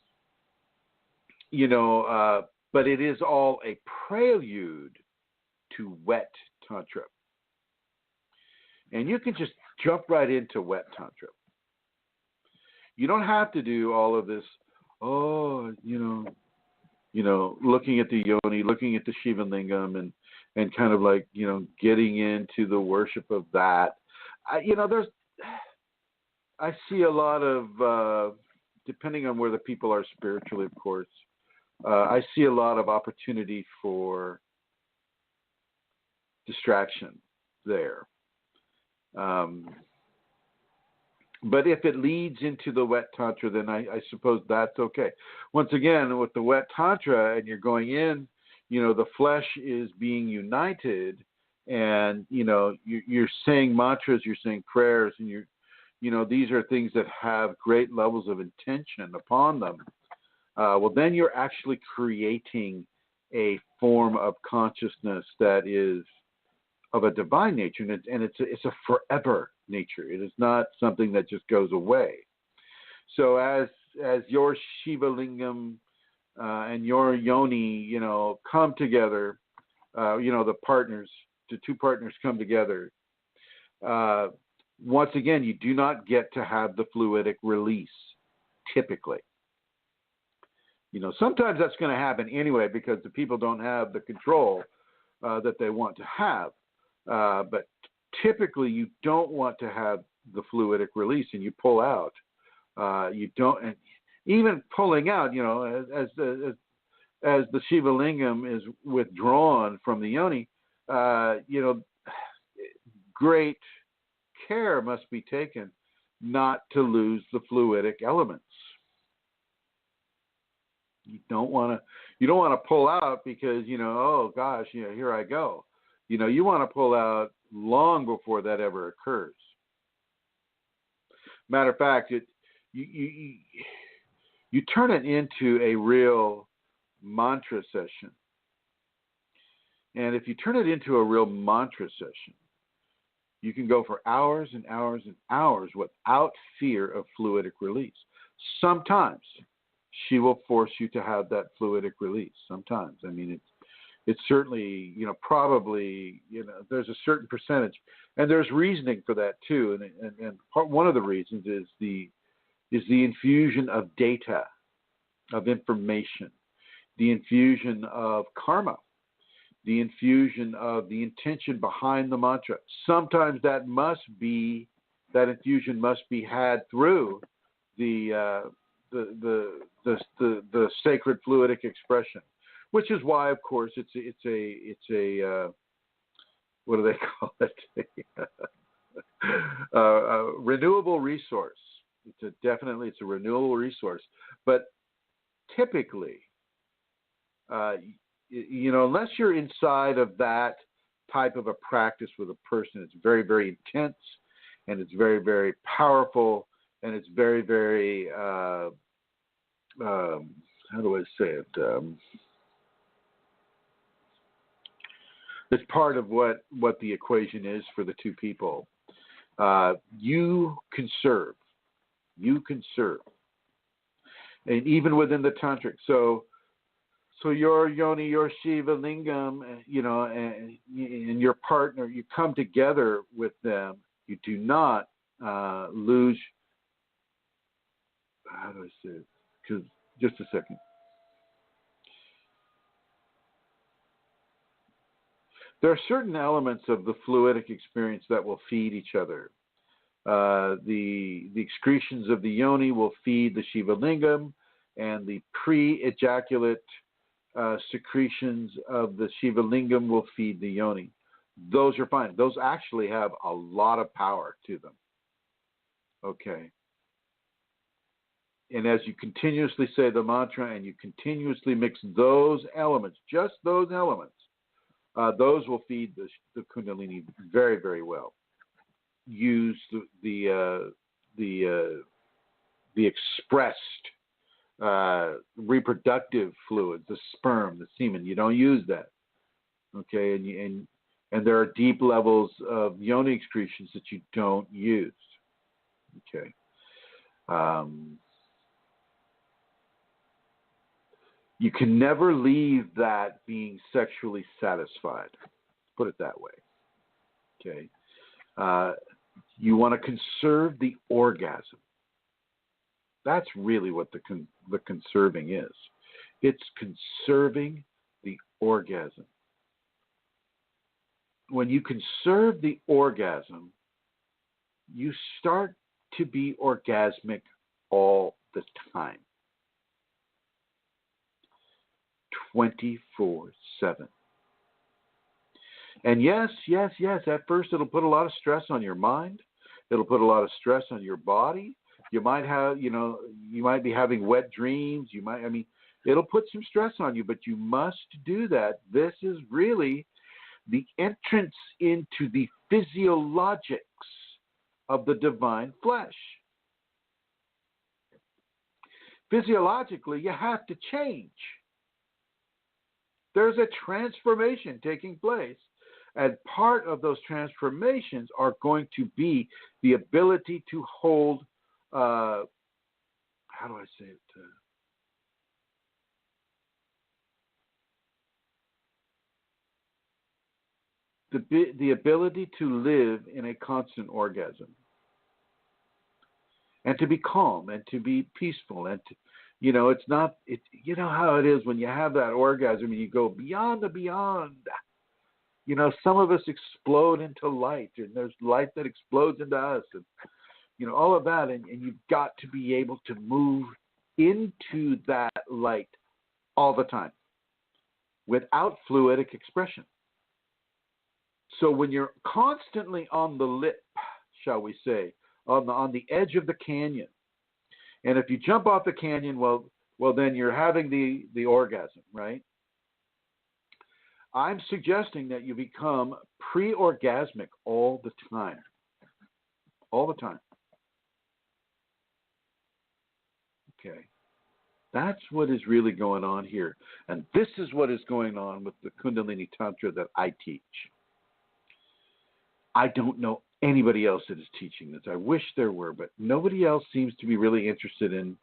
it is all a prelude to wet Tantra. And you can just jump right into wet Tantra. You don't have to do all of this, looking at the Yoni, looking at the Shiva Lingam and kind of like, getting into the worship of that. I see a lot of, depending on where the people are spiritually, of course, I see a lot of opportunity for distraction there. But if it leads into the wet Tantra, then I suppose that's okay. Once again, with the wet Tantra, and you're going in, the flesh is being united, and, you're saying mantras, you're saying prayers, and these are things that have great levels of intention upon them. Well, then you're actually creating a form of consciousness that is of a divine nature, and it's a forever nature. It is not something that just goes away. So as your Shiva Lingam and your Yoni, come together, the two partners come together. Once again, you do not get to have the fluidic release, typically. Sometimes that's going to happen anyway because the people don't have the control that they want to have. But typically, you don't want to have the fluidic release, and you pull out. You don't, and even pulling out. As the Shiva Lingam is withdrawn from the Yoni, great care must be taken not to lose the fluidic elements. You don't want to pull out because, oh gosh, here I go. You want to pull out long before that ever occurs. Matter of fact, you turn it into a real mantra session. And if you turn it into a real mantra session, you can go for hours and hours and hours without fear of fluidic release. Sometimes she will force you to have that fluidic release. Sometimes. I mean, it's certainly, probably, there's a certain percentage. And there's reasoning for that too. And one of the reasons is the infusion of data, of information, the infusion of karma, the infusion of the intention behind the mantra. Sometimes that infusion must be had through the sacred fluidic expression, which is why, of course, it's a what do they call it? A renewable resource. It's a renewable resource, but typically, unless you're inside of that type of a practice with a person, it's very, very intense, and it's very, very powerful, and it's very, very, how do I say it? It's part of what the equation is for the two people. You can serve. And even within the tantric. So your yoni, your Shiva lingam, and your partner, you come together with them. You do not lose. How do I say it? Because just a second. There are certain elements of the fluidic experience that will feed each other. The excretions of the yoni will feed the Shiva lingam, and the pre-ejaculate secretions of the Shiva lingam will feed the yoni. Those are fine. Those actually have a lot of power to them. Okay. And as you continuously say the mantra and you continuously mix those elements, just those elements, those will feed the Kundalini very, very well. Use the expressed reproductive fluids, the sperm, the semen. You don't use that, okay? And there are deep levels of yoni excretions that you don't use, okay? You can never leave that being sexually satisfied. Put it that way, okay? You want to conserve the orgasm. That's really what the conserving is. It's conserving the orgasm. When you conserve the orgasm, you start to be orgasmic all the time. 24/7. And yes, at first it'll put a lot of stress on your mind. It'll put a lot of stress on your body. You might have, you might be having wet dreams. It'll put some stress on you, but you must do that. This is really the entrance into the physiologics of the divine flesh. Physiologically, you have to change. There's a transformation taking place. And part of those transformations are going to be the ability to hold, how do I say it? The ability to live in a constant orgasm. And to be calm and to be peaceful and to, it's not, you know how it is when you have that orgasm and you go beyond the beyond. Some of us explode into light, and there's light that explodes into us, and, all of that. And you've got to be able to move into that light all the time without fluidic expression. So when you're constantly on the lip, shall we say, on the edge of the canyon. And if you jump off the canyon, well, then you're having the orgasm, right? I'm suggesting that you become pre-orgasmic all the time. All the time. Okay. That's what is really going on here. And this is what is going on with the Kundalini Tantra that I teach. I don't know anybody else that is teaching this. I wish there were, but nobody else seems to be really interested in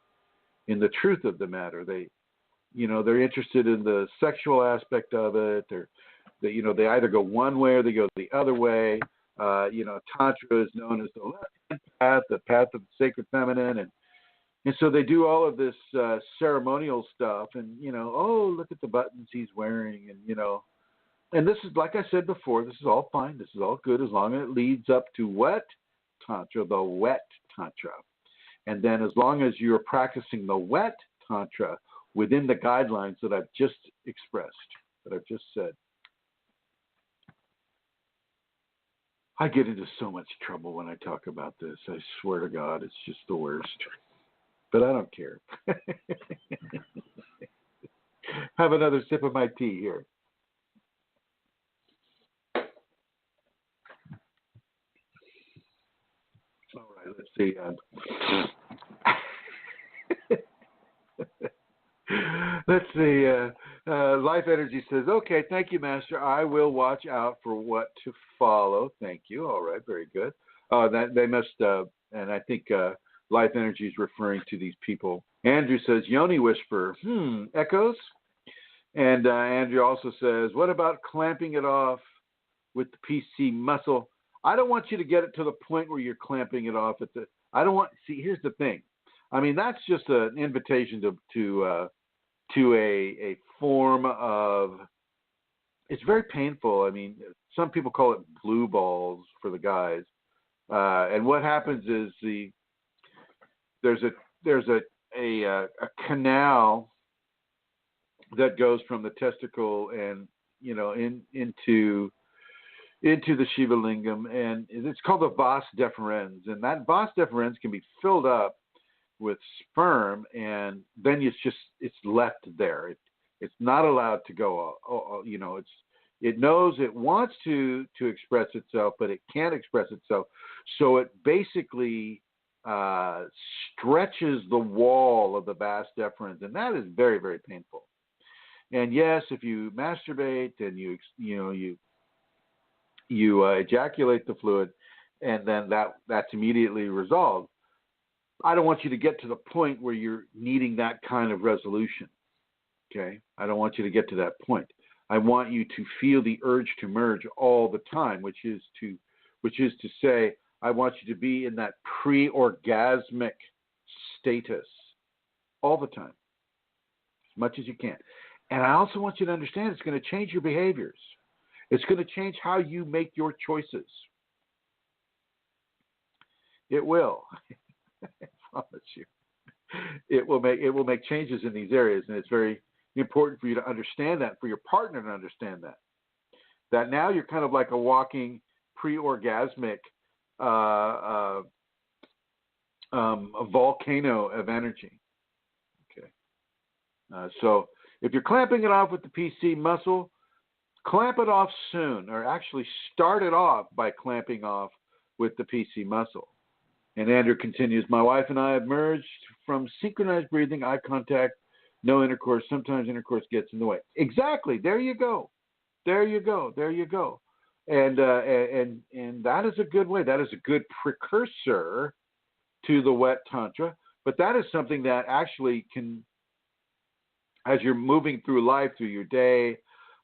the truth of the matter. They're interested in the sexual aspect of it. They either go one way or they go the other way. Tantra is known as the left path, the path of the sacred feminine, and so they do all of this ceremonial stuff, and oh, look at the buttons he's wearing, and this is, like I said before, this is all fine, this is all good as long as it leads up to what? Tantra, the wet Tantra. And then as long as you're practicing the wet Tantra within the guidelines that I've just expressed, that I've just said. I get into so much trouble when I talk about this. I swear to God, it's just the worst. But I don't care. Have another sip of my tea here. All right, let's see. Let's see. Life Energy says, okay, thank you, Master. I will watch out for what to follow. Thank you. All right, very good. That they must, and I think Life Energy is referring to these people. Andrew says, Yoni Whisper, echoes. And Andrew also says, what about clamping it off with the PC muscle? I don't want you to get it to the point where you're clamping it off at the. I don't want. See, here's the thing. I mean, that's just an invitation to a form of. It's very painful. I mean, some people call it blue balls for the guys, and what happens is there's a canal that goes from the testicle and into the Shiva Lingam, and it's called the vas deferens, and that vas deferens can be filled up with sperm, and then it's left there. It's not allowed to go. It knows it wants to express itself, but it can't express itself. So it basically stretches the wall of the vas deferens, and that is very, very painful. And yes, if you masturbate and you ejaculate the fluid, and then that's immediately resolved. I don't want you to get to the point where you're needing that kind of resolution. Okay? I don't want you to get to that point. I want you to feel the urge to merge all the time, which is to say, I want you to be in that pre-orgasmic status all the time, as much as you can. And I also want you to understand it's going to change your behaviors. It's going to change how you make your choices. It will. I promise you. It will make changes in these areas, and it's very important for you to understand that, for your partner to understand that. That now you're kind of like a walking pre-orgasmic a volcano of energy. Okay. So if you're clamping it off with the PC muscle, clamp it off soon, or actually start it off by clamping off with the PC muscle. And Andrew continues, my wife and I have merged from synchronized breathing, eye contact, no intercourse. Sometimes intercourse gets in the way. Exactly. There you go. There you go. There you go. And that is a good way. That is a good precursor to the wet tantra. But that is something that actually can, as you're moving through life, through your day,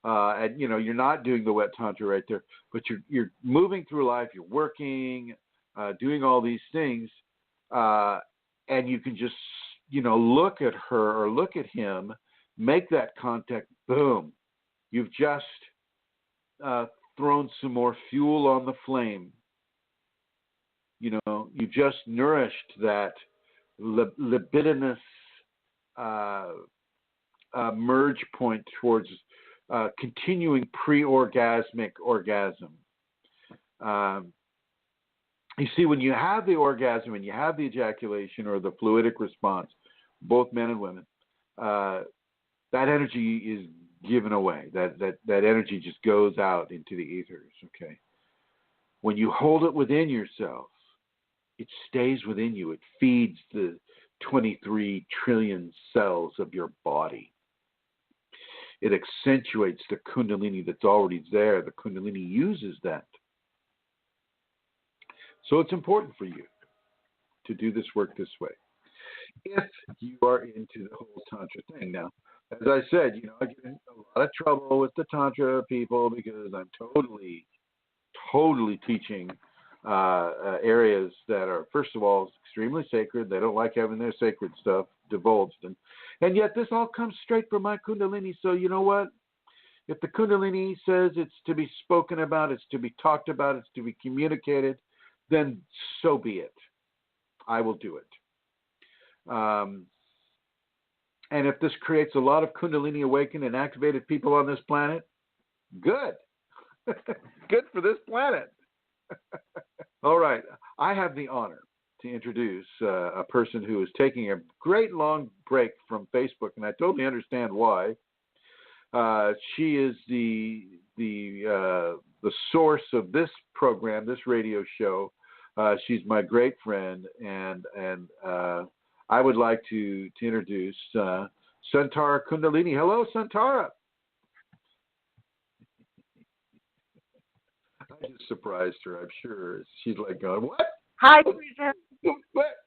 and you're not doing the wet tantra right there, but you're moving through life. You're working, doing all these things, and you can just look at her or look at him, make that contact. Boom! You've just thrown some more fuel on the flame. You just nourished that libidinous merge point towards continuing pre-orgasmic orgasm. You see, when you have the orgasm and you have the ejaculation or the fluidic response, both men and women, that energy is given away. That energy just goes out into the ethers, okay? When you hold it within yourself, it stays within you. It feeds the 23 trillion cells of your body. It accentuates the Kundalini that's already there. The Kundalini uses that. So it's important for you to do this work this way. If you are into the whole Tantra thing. Now, as I said, I get in a lot of trouble with the Tantra people because I'm totally teaching areas that are, first of all, extremely sacred. They don't like having their sacred stuff divulged. And yet this all comes straight from my Kundalini. So you know what? If the Kundalini says it's to be spoken about, it's to be talked about, it's to be communicated, then so be it. I will do it. And if this creates a lot of Kundalini awakened and activated people on this planet, good. Good for this planet. All right. I have the honor to introduce a person who is taking a great long break from Facebook, and I totally understand why. She is the source of this program, this radio show. She's my great friend, and I would like to introduce Santara Kundalini. Hello, Santara. I just surprised her. I'm sure she's like going, "What? Hi, Chrism. What?"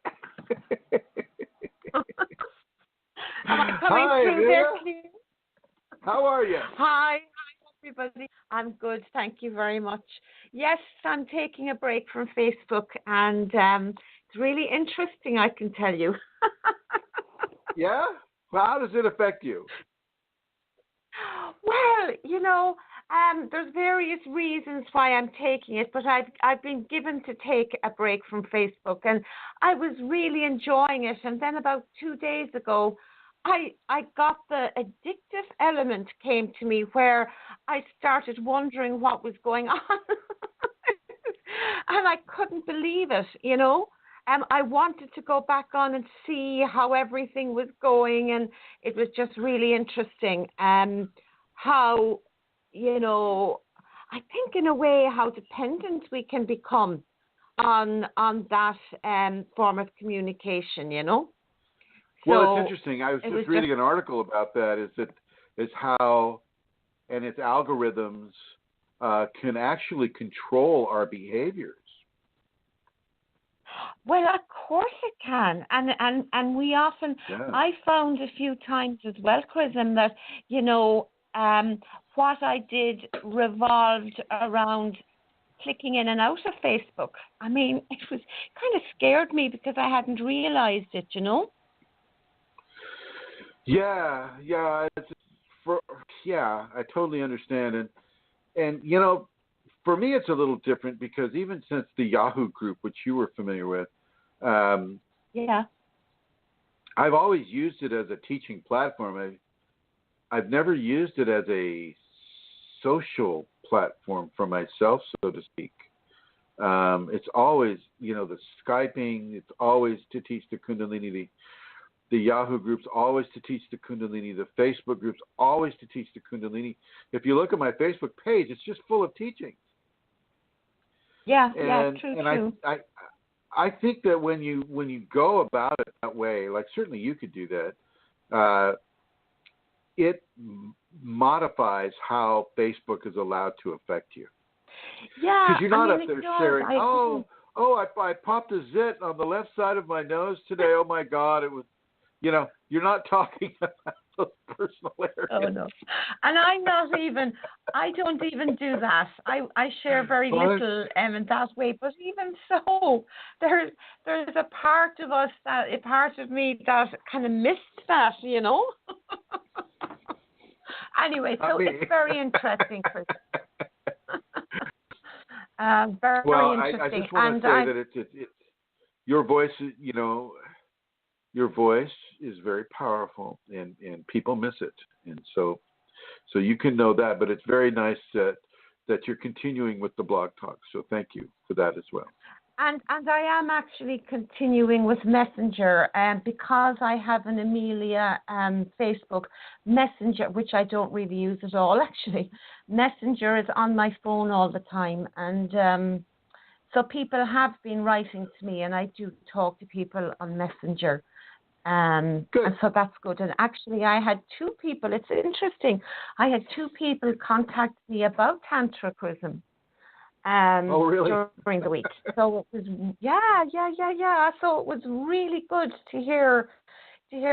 Am I coming Hi, through there, please? How are you? Hi, everybody. I'm good. Thank you very much. Yes, I'm taking a break from Facebook, and it's really interesting, I can tell you. Yeah? Well, how does it affect you? Well, there's various reasons why I'm taking it, but I've been given to take a break from Facebook, and I was really enjoying it. And then about 2 days ago, I got the addictive element came to me where I started wondering what was going on. And I couldn't believe it, I wanted to go back on and see how everything was going, and it was just really interesting how, I think in a way how dependent we can become on that form of communication, Well, So it's interesting. I was just reading an article about that. Is how, and its algorithms can actually control our behaviors. Well, of course it can, and we often. Yeah. I found a few times as well, Chrism, that what I did revolved around clicking in and out of Facebook. I mean, it was kind of scared me because I hadn't realized it, Yeah, I totally understand, and for me it's a little different because even since the Yahoo group, which you were familiar with, Yeah. I've always used it as a teaching platform. I've never used it as a social platform for myself, so to speak. It's always, the Skyping, it's always to teach the Kundalini. The Yahoo groups always to teach the Kundalini. The Facebook groups always to teach the Kundalini. If you look at my Facebook page, it's just full of teachings. Yeah, true. I think that when you go about it that way, like certainly you could do that, it modifies how Facebook is allowed to affect you. Yeah, because you're not up there it does. sharing. I popped a zit on the left side of my nose today. Oh my God, it was. You're not talking about those personal areas. Oh no, and I don't even do that. I share very What? little in that way. But even so, there's a part of me that kind of missed that, Anyway, so it's very interesting, Chris. Very interesting. I just want to say that it's your voice. Your voice is very powerful, and people miss it, and so you can know that. But it's very nice that you're continuing with the blog talk. So thank you for that as well. And I am actually continuing with Messenger, because I have an Amelia Facebook Messenger, which I don't really use at all. Actually, Messenger is on my phone all the time, and so people have been writing to me, and I do talk to people on Messenger. And so that's good. And actually, I had two people. It's interesting. I had two people contact me about Tantra Chrism. Oh, really? During the week. So it was, yeah. So it was really good to hear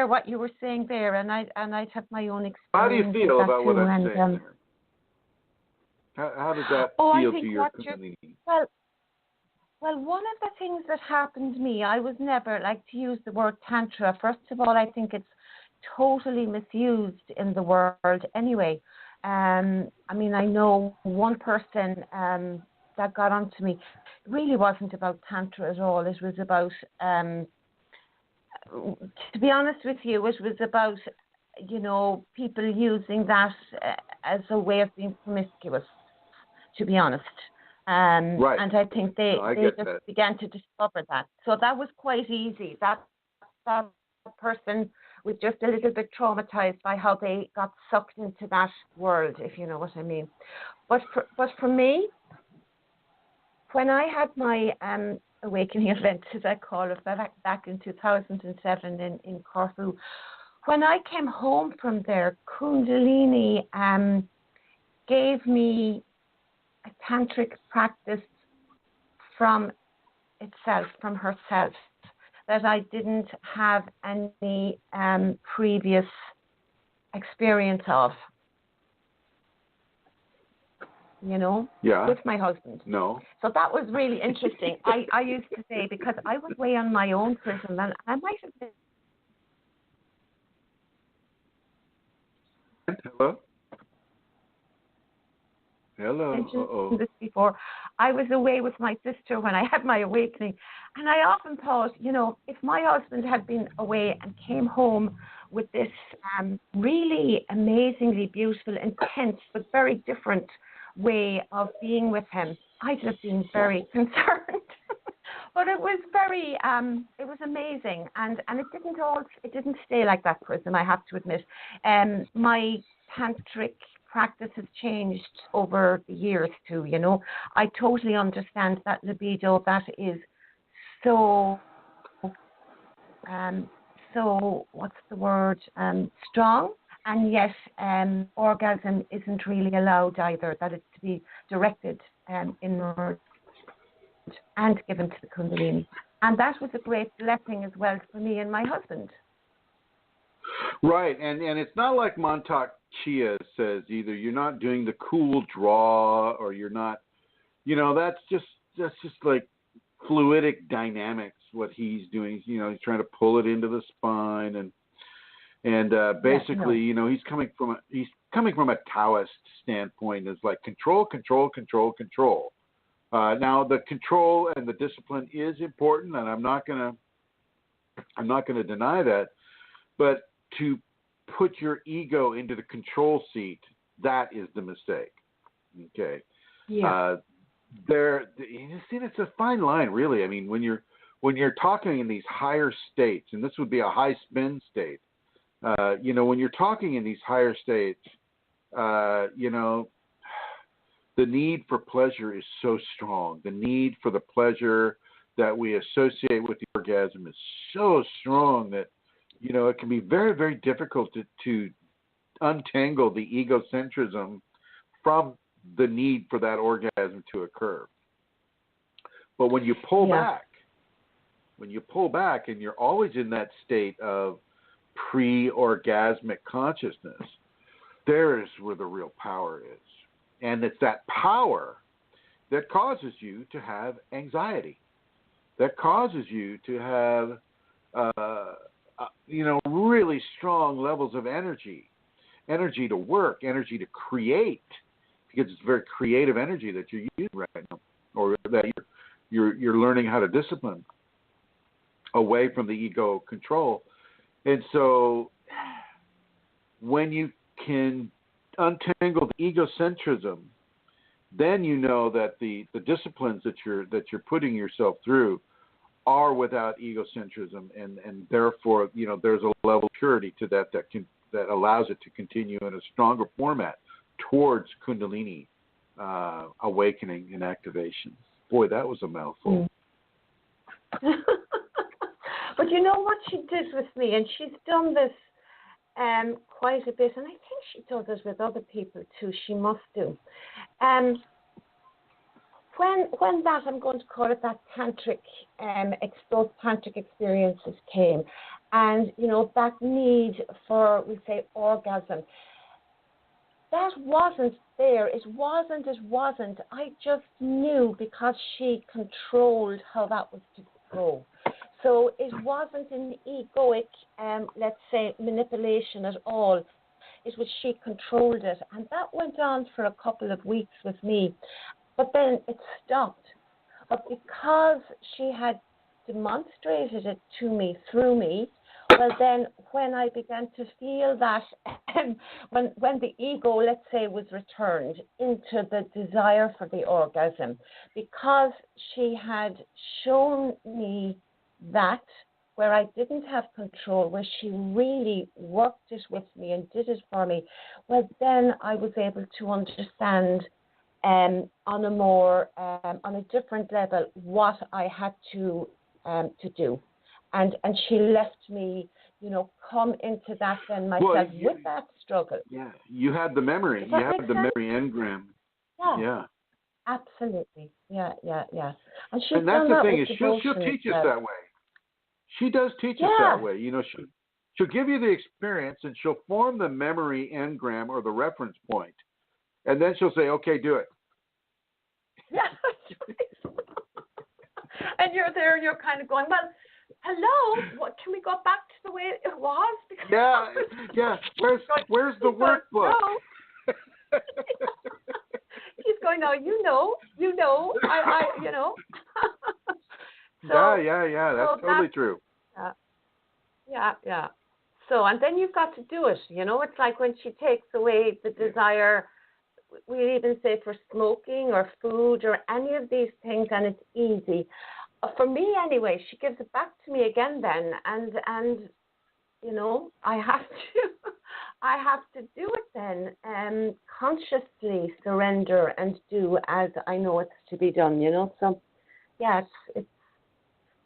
what you were saying there, and I'd have my own experience. How do you feel about what I'm saying there? How does that feel to your community? Well, one of the things that happened to me, I was never like to use the word Tantra. First of all, I think it's totally misused in the world anyway. I mean, I know one person that got onto me. It really wasn't about Tantra at all. It was about, to be honest with you, it was about, people using that as a way of being promiscuous, to be honest. Right. And I think they just began to discover that. So that was quite easy. That person was just a little bit traumatized by how they got sucked into that world, if you know what I mean. But for me, when I had my awakening event, as I call it, back in 2007 in Corfu, when I came home from there, Kundalini gave me a tantric practice from herself, that I didn't have any previous experience of. With my husband. No. So that was really interesting. I used to say, because I was way on my own prison, and I might have been. Hello. Mentioned this before. I was away with my sister when I had my awakening, and I often thought, if my husband had been away and came home with this really amazingly beautiful, intense, but very different way of being with him, I'd have been very concerned. But it was very, it was amazing, and it didn't stay like that, Chrism, I have to admit. My tantric practice has changed over the years too. I totally understand that libido that is so what's the word? Strong. And yet, orgasm isn't really allowed either, that it's to be directed inward and given to the Kundalini. And that was a great blessing as well for me and my husband. Right, and it's not like Montauk Chia says either. You're not doing the cool draw, or you're not, that's just like fluidic dynamics, what he's doing. He's trying to pull it into the spine, and basically, he's coming from a Taoist standpoint. It's like control. Now the control and the discipline is important, and I'm not gonna deny that. But to put your ego into the control seat, that is the mistake. Okay. Yeah. It's a fine line, really. I mean, when you're talking in these higher states, and this would be a high spin state. When you're talking in these higher states, the need for pleasure is so strong. The need for the pleasure that we associate with the orgasm is so strong that, it can be very, very difficult to untangle the egocentrism from the need for that orgasm to occur. But when you pull back, and you're always in that state of pre-orgasmic consciousness, there is where the real power is. And it's that power that causes you to have anxiety, that causes you to have, really strong levels of energy to work, energy to create, because it's very creative energy that you're using right now, or that you're learning how to discipline away from the ego control. And so when you can untangle the egocentrism then you know that the disciplines that you're putting yourself through are without egocentrism, and therefore, there's a level of purity to that that allows it to continue in a stronger format towards Kundalini awakening and activation. Boy, that was a mouthful. But you know what she did with me, and she's done this quite a bit, and I think she does it with other people too. She must do. When that, I'm going to call it that tantric, those tantric experiences came, and that need for, we say, orgasm, that wasn't there. It wasn't. I just knew, because she controlled how that was to go. So it wasn't an egoic, let's say, manipulation at all. It was she controlled it, and that went on for a couple of weeks with me. But then it stopped. But because she had demonstrated it to me, through me, well then when I began to feel that, when the ego, let's say, was returned into the desire for the orgasm, because she had shown me that where I didn't have control, where she really worked it with me and did it for me, well then I was able to understand on a more on a different level what I had to do, and she left me, come into that then myself with that struggle. Yeah, you had the memory. You had the memory engram. Yeah. Absolutely. Yeah. And that's the thing is she'll teach us that way. She does teach us that way. She'll give you the experience, and she'll form the memory engram or the reference point, and then she'll say, "Okay, do it." Yeah, that's right. And you're there, and you're kind of going, "Well, hello, what? Can we go back to the way it was?" Because yeah. Where's the workbook? No. He's going, "No, you know, I. So, yeah. That's totally true. Yeah. So, and then you've got to do it. It's like when she takes away the desire. We even say for smoking or food or any of these things, and it's easy. For me, anyway, she gives it back to me again then, and I have to do it then, consciously surrender and do as I know it's to be done. So yeah, it's.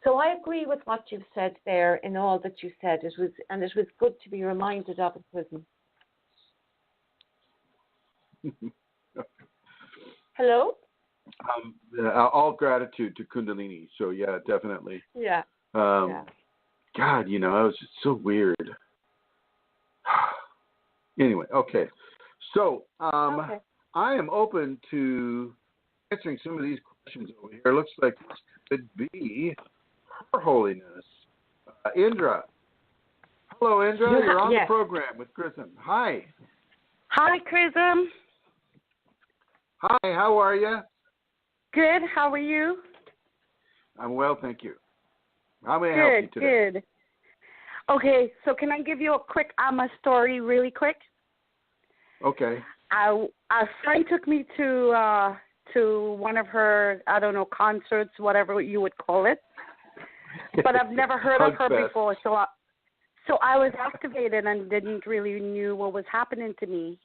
So I agree with what you've said there in all that you said. It was good to be reminded of it, Chrism. Hello? All gratitude to Kundalini. So, yeah, definitely. Yeah. God, it was just so weird. Anyway, okay. So, I am open to answering some of these questions over here. Looks like this could be Her Holiness, Indra. Hello, Indra. You're on the program with Chrism. Hi. Hi, Chrism. Hi, how are you? Good. How are you? I'm well, thank you. How may I help you today? Good. Okay, so can I give you a quick Amma story really quick? Okay. A friend took me to one of her, concerts, whatever you would call it. But I've never heard of her before, so I was activated and didn't really knew what was happening to me.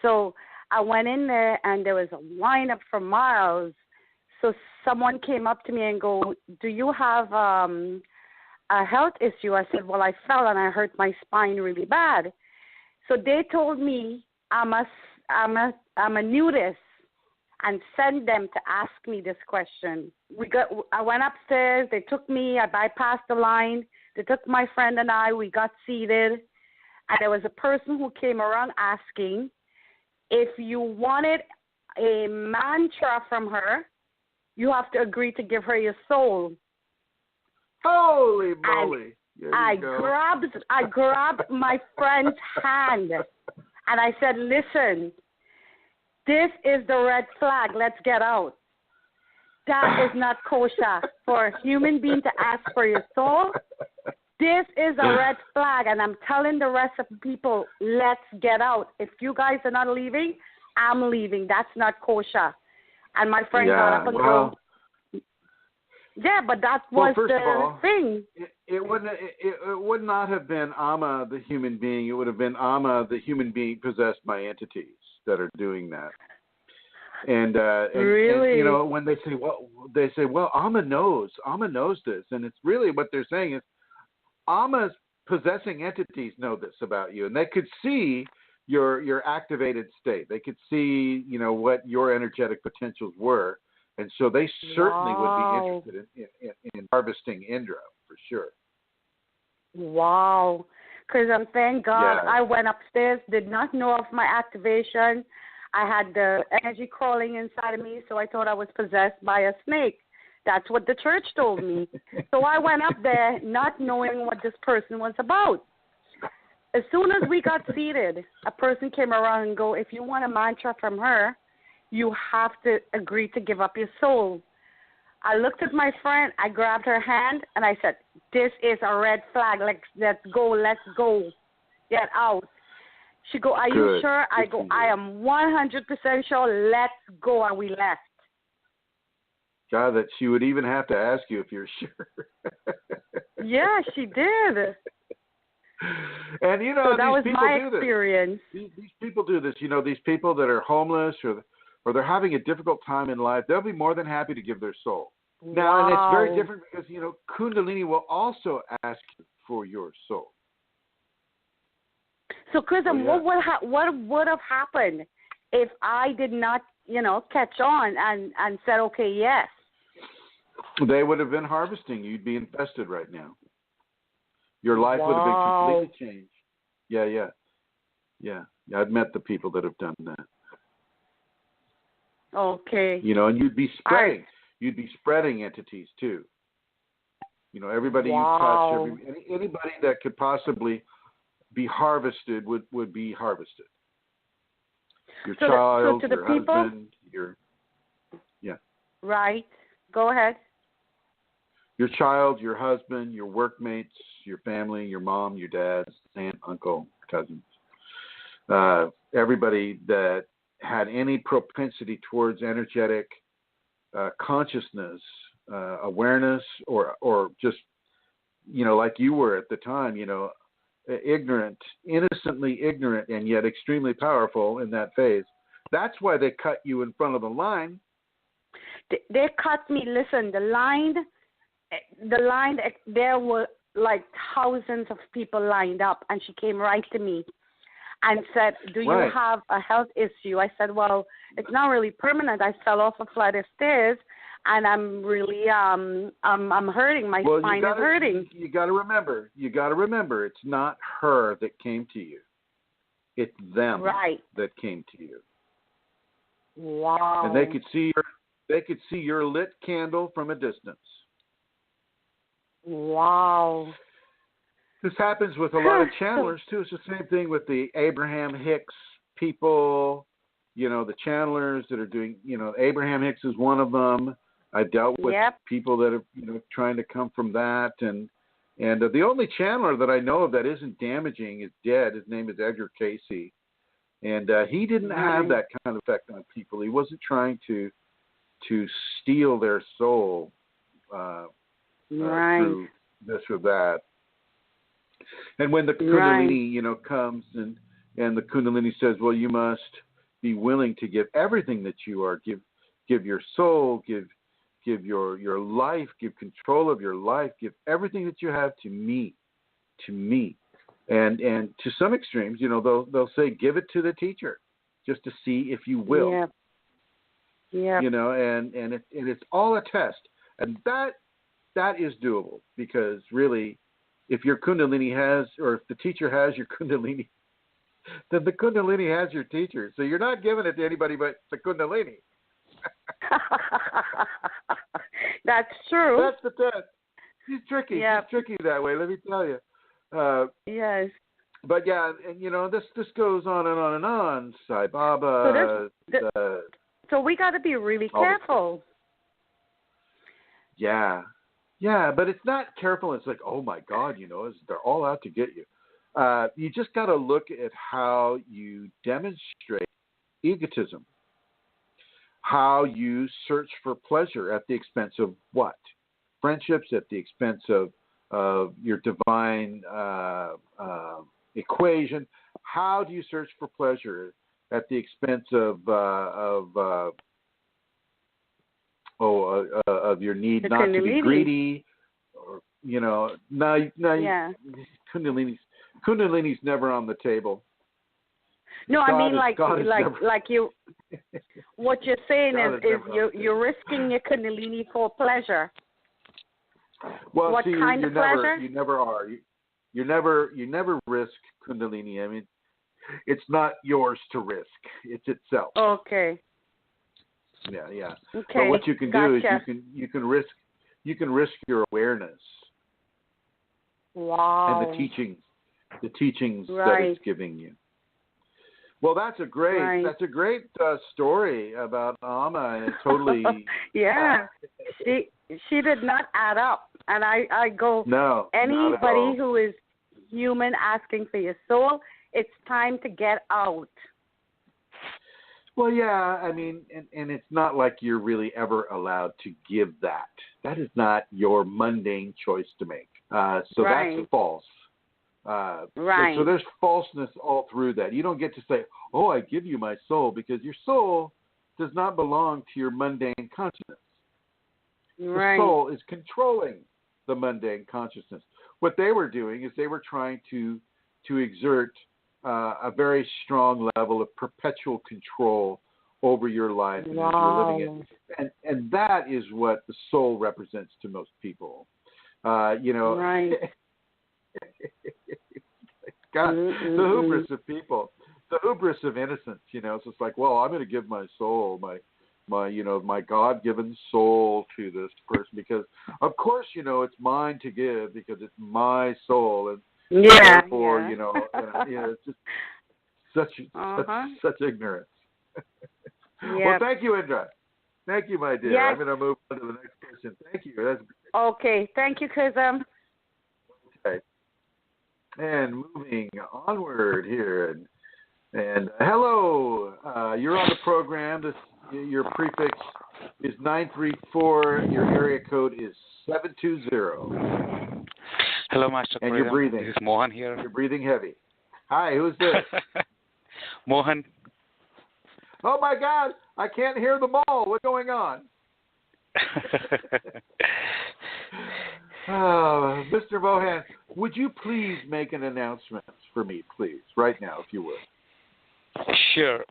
So I went in there, and there was a lineup for miles. So someone came up to me and go, "Do you have a health issue?" I said, "Well, I fell and I hurt my spine really bad." So they told me I'm a nudist, and send them to ask me this question. I went upstairs. They took me. I bypassed the line. They took my friend and I. We got seated, and there was a person who came around asking if you wanted a mantra from her, you have to agree to give her your soul. Holy moly! I grabbed my friend's hand, and I said, "Listen, this is the red flag. Let's get out. That is not kosher for a human being to ask for your soul. This is a red flag, and I'm telling the rest of the people, let's get out. If you guys are not leaving, I'm leaving. That's not kosher. And my friend got up and go. Yeah, but that was the thing. It would not have been Amma, the human being. It would have been Amma, the human being possessed by entities that are doing that. And really, and, when they say, well, Amma knows this, and it's really what they're saying is, Amma's possessing entities know this about you, and they could see your activated state. They could see, what your energetic potentials were, and so they certainly would be interested in harvesting Indra for sure. Wow, because thank God I went upstairs, did not know of my activation. I had the energy crawling inside of me, so I thought I was possessed by a snake. That's what the church told me. So I went up there not knowing what this person was about. As soon as we got seated, a person came around and go, if you want a mantra from her, you have to agree to give up your soul. I looked at my friend, I grabbed her hand, and I said, this is a red flag. Let's go. Get out. She go, are you sure? I go, I am 100% sure. Let's go. And we left. God, that she would even have to ask you if you're sure. Yeah, she did. And so that was my experience. These people do this. These people that are homeless or they're having a difficult time in life, they'll be more than happy to give their soul. Now, and it's very different because Kundalini will also ask you for your soul. So, Chrism, what would have happened if I did not, catch on and said, okay, yes? They would have been harvesting. You'd be infested right now. Your life would have been completely changed. Yeah. I've met the people that have done that. Okay. And you'd be spreading. You'd be spreading entities too. Everybody you touch, anybody that could possibly be harvested would be harvested. Your child, so to the your people, husband, Right. Go ahead. Your child, your husband, your workmates, your family, your mom, your dad, aunt, uncle, cousins. Everybody that had any propensity towards energetic consciousness, awareness, or just, like you were at the time, ignorant, innocently ignorant, and yet extremely powerful in that phase. That's why they cut you in front of the line. They cut me. Listen, the line, there were like thousands of people lined up, and she came right to me and said, do you have a health issue? I said, well, it's not really permanent. I fell off a flight of stairs, and I'm really, I'm hurting. My spine is hurting. You got to remember, it's not her that came to you. It's them that came to you. Wow. And they could see your lit candle from a distance. Wow. This happens with a lot of channelers too. It's the same thing with the Abraham Hicks people, the channelers that are doing, Abraham Hicks is one of them. I've dealt with people that are, trying to come from that. And the only channeler that I know of that isn't damaging is dead. His name is Edgar Casey. And he didn't have that kind of effect on people. He wasn't trying to steal their soul through this or that. And when the Kundalini, comes and the Kundalini says, well, you must be willing to give everything that you are, give your soul, give your life, give control of your life, give everything that you have to me. And to some extremes, they'll say, give it to the teacher just to see if you will. Yeah. And it's all a test. And that is doable because really, if your Kundalini or if the teacher has your Kundalini, then the Kundalini has your teacher. So you're not giving it to anybody but the Kundalini. That's true. That's the test. She's tricky. Yep. She's tricky that way, let me tell you. Yes. But yeah, and this goes on and on and on. Sai Baba. So we got to be really careful. Yeah, but it's not careful. It's like, oh my God, they're all out to get you. You just got to look at how you demonstrate egotism. How you search for pleasure at the expense of what? Friendships, at the expense of your divine equation. How do you search for pleasure at the expense of your need the not to be Kundalini. greedy, or Kundalini's never on the table. No, I mean like you. Never, What you're saying is you're risking your Kundalini for pleasure. Well, what see, kind of pleasure? You never are. You never risk Kundalini. I mean, it's not yours to risk. It's itself. Okay. Yeah. Okay. But what you can do is Gotcha. you can risk your awareness. Wow. And the teachings Right. that it's giving you. Well, that's a great story about Amma, and it totally. Yeah, she did not add up, and I go. No. Anybody who is human asking for your soul, it's time to get out. Well, yeah, I mean, and it's not like you're really ever allowed to give that. That is not your mundane choice to make. So Right. that's false. Right. So there's falseness all through that. You don't get to say, "Oh, I give you my soul," because your soul does not belong to your mundane consciousness. Right. The soul is controlling the mundane consciousness. What they were doing is they were trying to exert a very strong level of perpetual control over your life and as you're living it. And that is what the soul represents to most people. Right. God, the hubris of people, the hubris of innocence, it's just like, well, I'm going to give my soul, my God-given soul to this person because, of course, it's mine to give because it's my soul, and therefore, it's just such ignorance. Well, thank you, Indra. Thank you, my dear. Yes. I'm going to move on to the next person. Thank you. That's Okay. Thank you, Chrism. okay. And moving onward here, and hello, you're on the program. Your prefix is 934. Your area code is 720. Hello, Master. And you're breathing. This is Mohan here. You're breathing heavy. Hi, who's this? Mohan. Oh my God, I can't hear them all. What's going on? Mr. Mohan, would you please make an announcement for me, please, right now, if you would? Sure.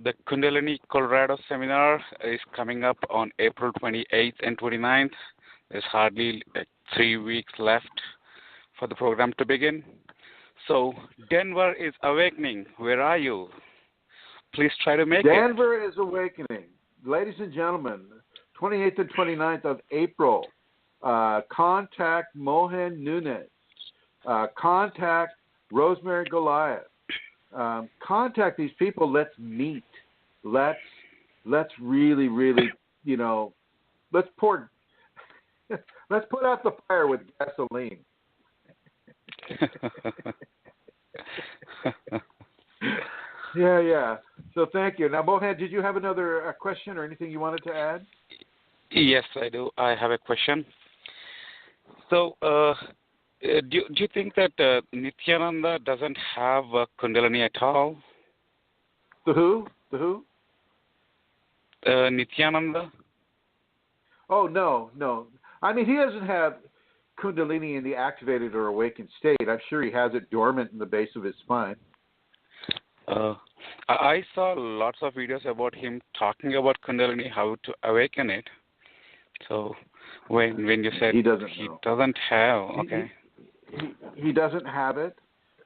The Kundalini Colorado seminar is coming up on April 28th and 29th. There's hardly 3 weeks left for the program to begin. So, Denver is awakening. Where are you? Please try to make Denver is awakening. Ladies and gentlemen, 28th and 29th of April. Contact Mohan Nunez. Contact Rosemary Goliath. Contact these people. Let's meet. Let's really, let's put out the fire with gasoline. Yeah. So thank you. Now, Mohan, did you have another question or anything you wanted to add? Yes, I do. I have a question. So, do you think that Nityananda doesn't have Kundalini at all? The who? Nityananda? Oh, no. I mean, he doesn't have Kundalini in the activated or awakened state. I'm sure he has it dormant in the base of his spine. I saw lots of videos about him talking about Kundalini, how to awaken it. So when you said he doesn't have, okay. He doesn't have it,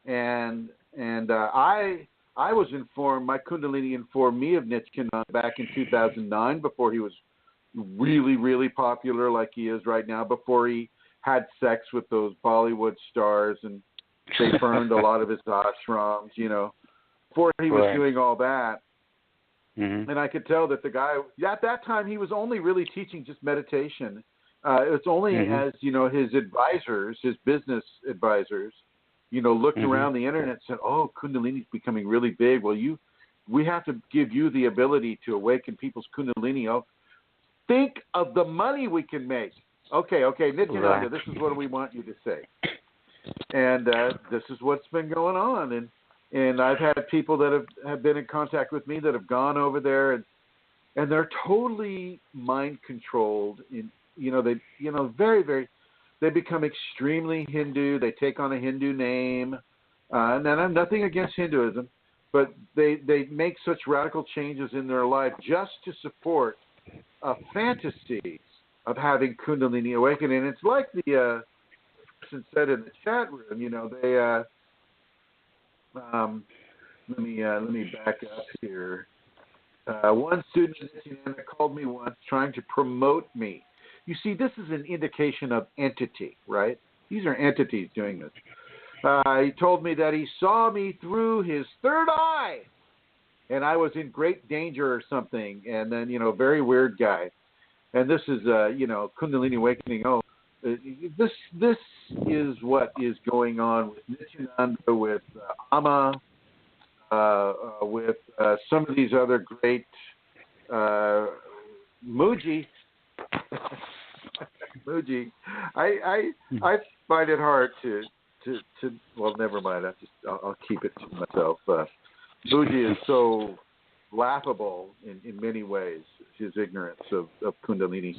and I was informed, my Kundalini informed me of Nityananda back in 2009 before he was really, really popular like he is right now, before he had sex with those Bollywood stars and they burned a lot of his ashrams, before he was doing all that. Mm-hmm. And I could tell that the guy, at that time, he was only really teaching just meditation. It's only as, his advisors, his business advisors, looked around the internet and said, oh, Kundalini's becoming really big. Well, you we have to give you the ability to awaken people's Kundalini. Oh, think of the money we can make. Okay, Nityananda, this is what we want you to say. And this is what's been going on. And I've had people that have been in contact with me that have gone over there, and they're totally mind controlled. Very, very. They become extremely Hindu. They take on a Hindu name. And I have nothing against Hinduism, but they make such radical changes in their life just to support a fantasy of having Kundalini awakening. And it's like the person said in the chat room. They let me back up here. One student called me once trying to promote me. You see, this is an indication of entity, right? These are entities doing this. He told me that he saw me through his third eye, and I was in great danger or something. And then, very weird guy. And this is, Kundalini awakening. Oh, this is what is going on with Nityananda, with Amma, with some of these other great Muji. Muji. I find it hard to well, never mind. I'll keep it to myself. Muji is so laughable in many ways, his ignorance of Kundalini.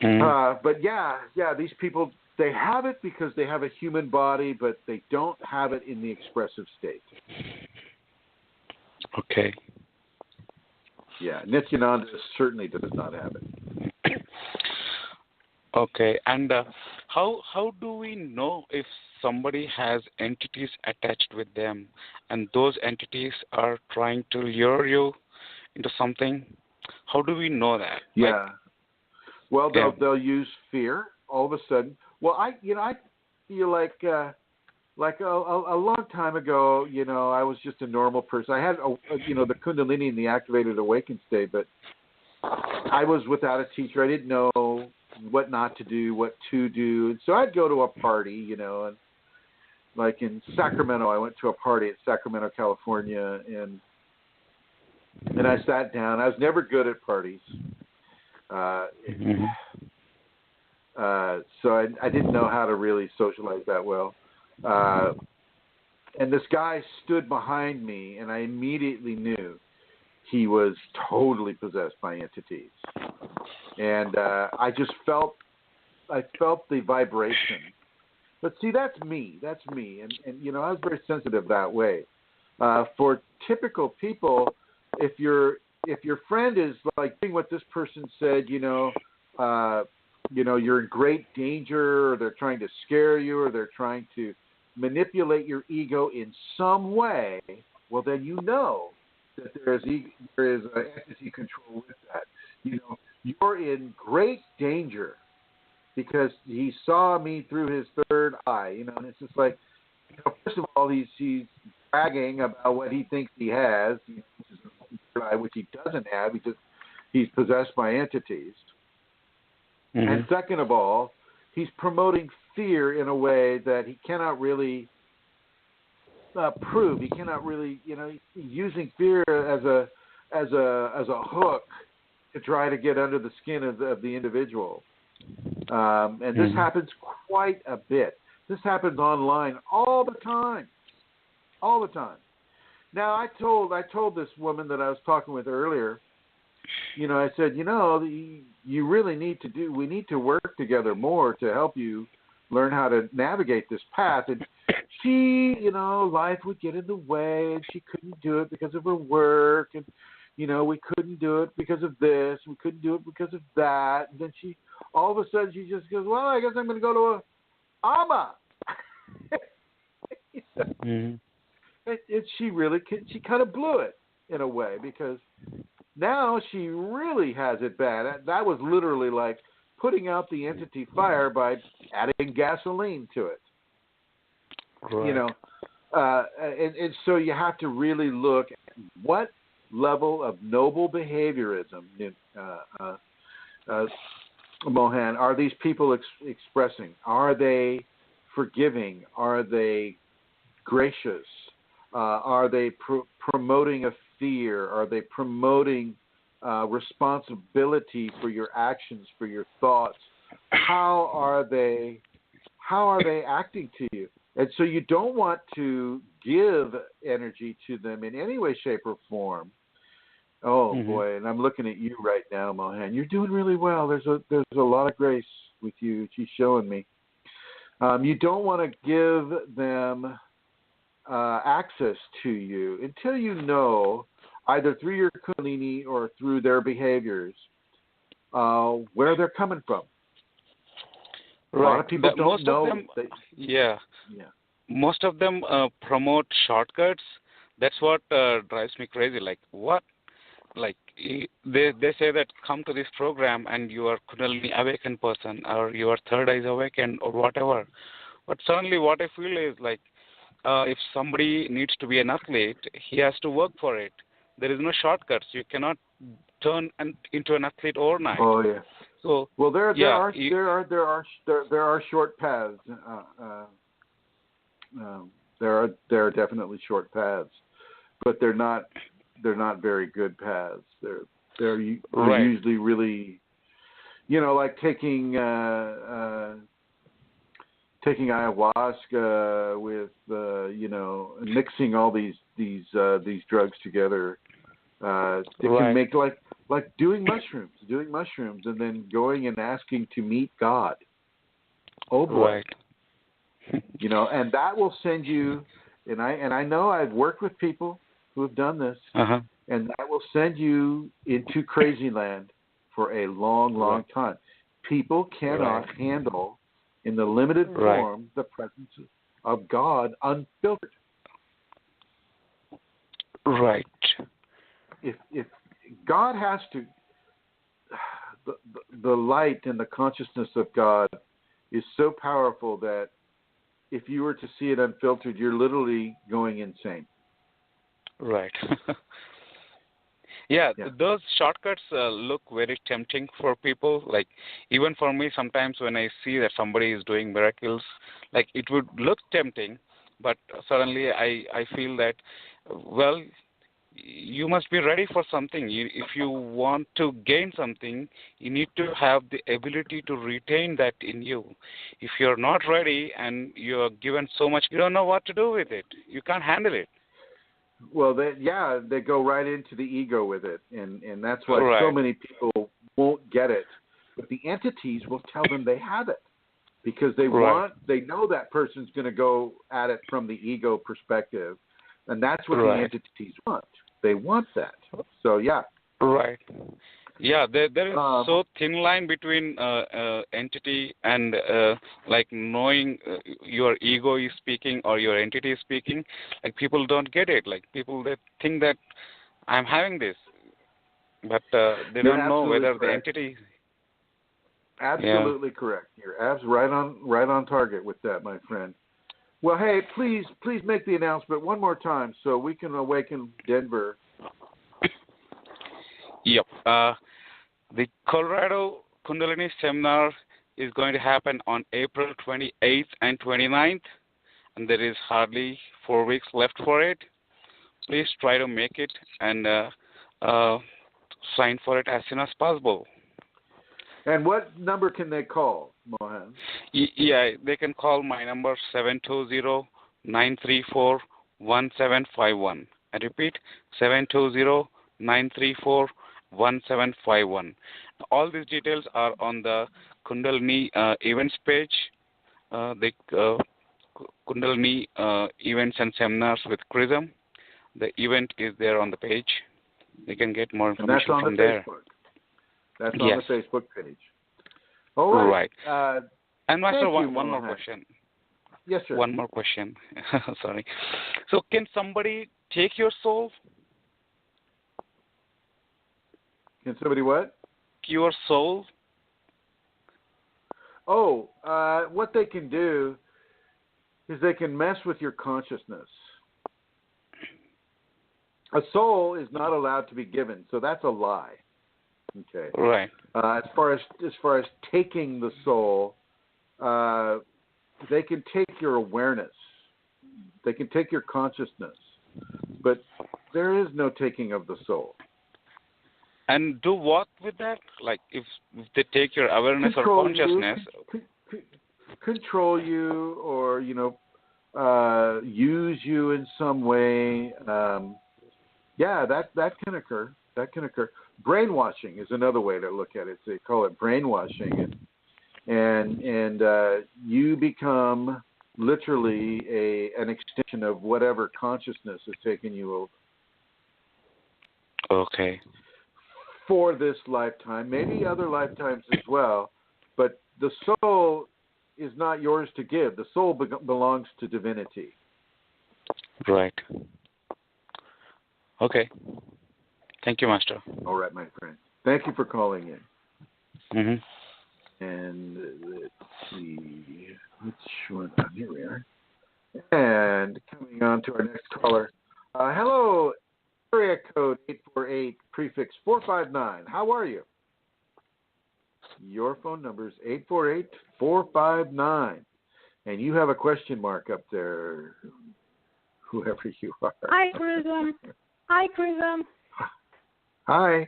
But yeah, these people, they have it because they have a human body, but they don't have it in the expressive state. Okay. Yeah, Nityananda certainly does not have it. Okay, and how do we know if somebody has entities attached with them, and those entities are trying to lure you into something? How do we know that? Yeah. They'll use fear all of a sudden. Well, I feel like a long time ago, I was just a normal person. I had the Kundalini in the activated awakened state, but I was without a teacher. I didn't know what not to do, what to do. And so I'd go to a party, and like in Sacramento, I went to a party at Sacramento, California, and I sat down. I was never good at parties. So I didn't know how to really socialize that well. And this guy stood behind me, and I immediately knew he was totally possessed by entities. And I felt the vibration. But see, that's me. And I was very sensitive that way. For typical people, if your friend is like doing what this person said, you're in great danger, or they're trying to scare you, or they're trying to manipulate your ego in some way, well, then that there is entity control with that. You're in great danger because he saw me through his third eye. And it's just like, first of all, he's bragging about what he thinks he has, which is a third eye, which he doesn't have because he's possessed by entities. Mm-hmm. And second of all, he's promoting fear in a way that he cannot really prove. He cannot really, using fear as a hook to try to get under the skin of the individual. And this happens quite a bit. This happens online all the time. Now, I told this woman that I was talking with earlier, I said, you really we need to work together more to help you learn how to navigate this path. And she, life would get in the way, and she couldn't do it because of her work, and we couldn't do it because of this, we couldn't do it because of that. And then all of a sudden, she just goes, well, I guess I'm going to go to a Amma. And she kind of blew it in a way, because now she really has it bad. That was literally like putting out the entity fire by adding gasoline to it. Right. And so you have to really look at what level of noble behaviorism, Mohan, are these people expressing? Are they forgiving? Are they gracious? Are they promoting a fear? Are they promoting responsibility for your actions, for your thoughts? How are they acting to you? And so you don't want to give energy to them in any way, shape, or form. Oh boy, and I'm looking at you right now, Mohan. You're doing really well. There's a lot of grace with you. She's showing me. You don't want to give them access to you until you know, either through your Kundalini or through their behaviors, where they're coming from. A lot of people don't know. Most of them promote shortcuts. That's what drives me crazy. Like what? Like they say that come to this program and you are Kundalini awakened person, or your third eye is awakened, or whatever. But suddenly what I feel is like, if somebody needs to be an athlete, he has to work for it. There is no shortcuts. You cannot turn into an athlete overnight. Oh yeah. So well, there are short paths. There are definitely short paths, but they're not very good paths. They're usually really, like taking ayahuasca with mixing all these drugs together. It can make like doing mushrooms and then going and asking to meet God. Oh boy. And that will send you, and I know I've worked with people who have done this, and that will send you into crazy land for a long time. People cannot handle, in the limited form, the presence of God unfiltered. Right. If God has to, the light and the consciousness of God is so powerful that if you were to see it unfiltered, you're literally going insane. Right. Yeah, those shortcuts look very tempting for people. Like, even for me, sometimes when I see that somebody is doing miracles, like, it would look tempting, but suddenly I feel that, well, you must be ready for something. If you want to gain something, you need to have the ability to retain that in you. If you're not ready and you're given so much, you don't know what to do with it. You can't handle it. Well, they go right into the ego with it, and that's why so many people won't get it. But the entities will tell them they have it because they know that person's going to go at it from the ego perspective, and that's what the entities want. They want that. So yeah. Right. Yeah, there is so thin line between entity and like knowing your ego is speaking or your entity is speaking. Like people don't get it. Like people they think that I'm having this, but they don't know whether the entity. Absolutely correct. You're right on target with that, my friend. Well, hey, please make the announcement one more time so we can awaken Denver. Yep. The Colorado Kundalini Seminar is going to happen on April 28th and 29th, and there is hardly 4 weeks left for it. Please try to make it and sign for it as soon as possible. And what number can they call, Mohan? Yeah, they can call my number 720-934-1751. I repeat, 720-934-1751. All these details are on the Kundalini events page. The Kundalini events and seminars with Chrism. The event is there on the page. They can get more information from there. That's on the Facebook page. All right. And Master, one more question. Yes, sir. One more question. Sorry. So can somebody take your soul? Can somebody what? Your soul? Oh, what they can do is they can mess with your consciousness. A soul is not allowed to be given, so that's a lie. Okay. Right. As far as taking the soul, they can take your awareness. They can take your consciousness, but There is no taking of the soul. And do what with that? Like if they take your awareness Control or consciousness. Control you, or use you in some way. That can occur. That can occur. Brainwashing is another way to look at it. They call it brainwashing, and you become literally an extension of whatever consciousness has taken you over. Okay. For this lifetime, maybe other lifetimes as well, but the soul is not yours to give. The soul belongs to divinity. Right. Okay. Thank you, Master. All right, my friend. Thank you for calling in. Mm-hmm. And let's see which one. Here we are. And coming on to our next caller. Hello, area code 848, prefix 459. How are you? Your phone number is 848-459. And you have a question mark up there, whoever you are. Hi, Chrism. Hi, Chrism. Hi.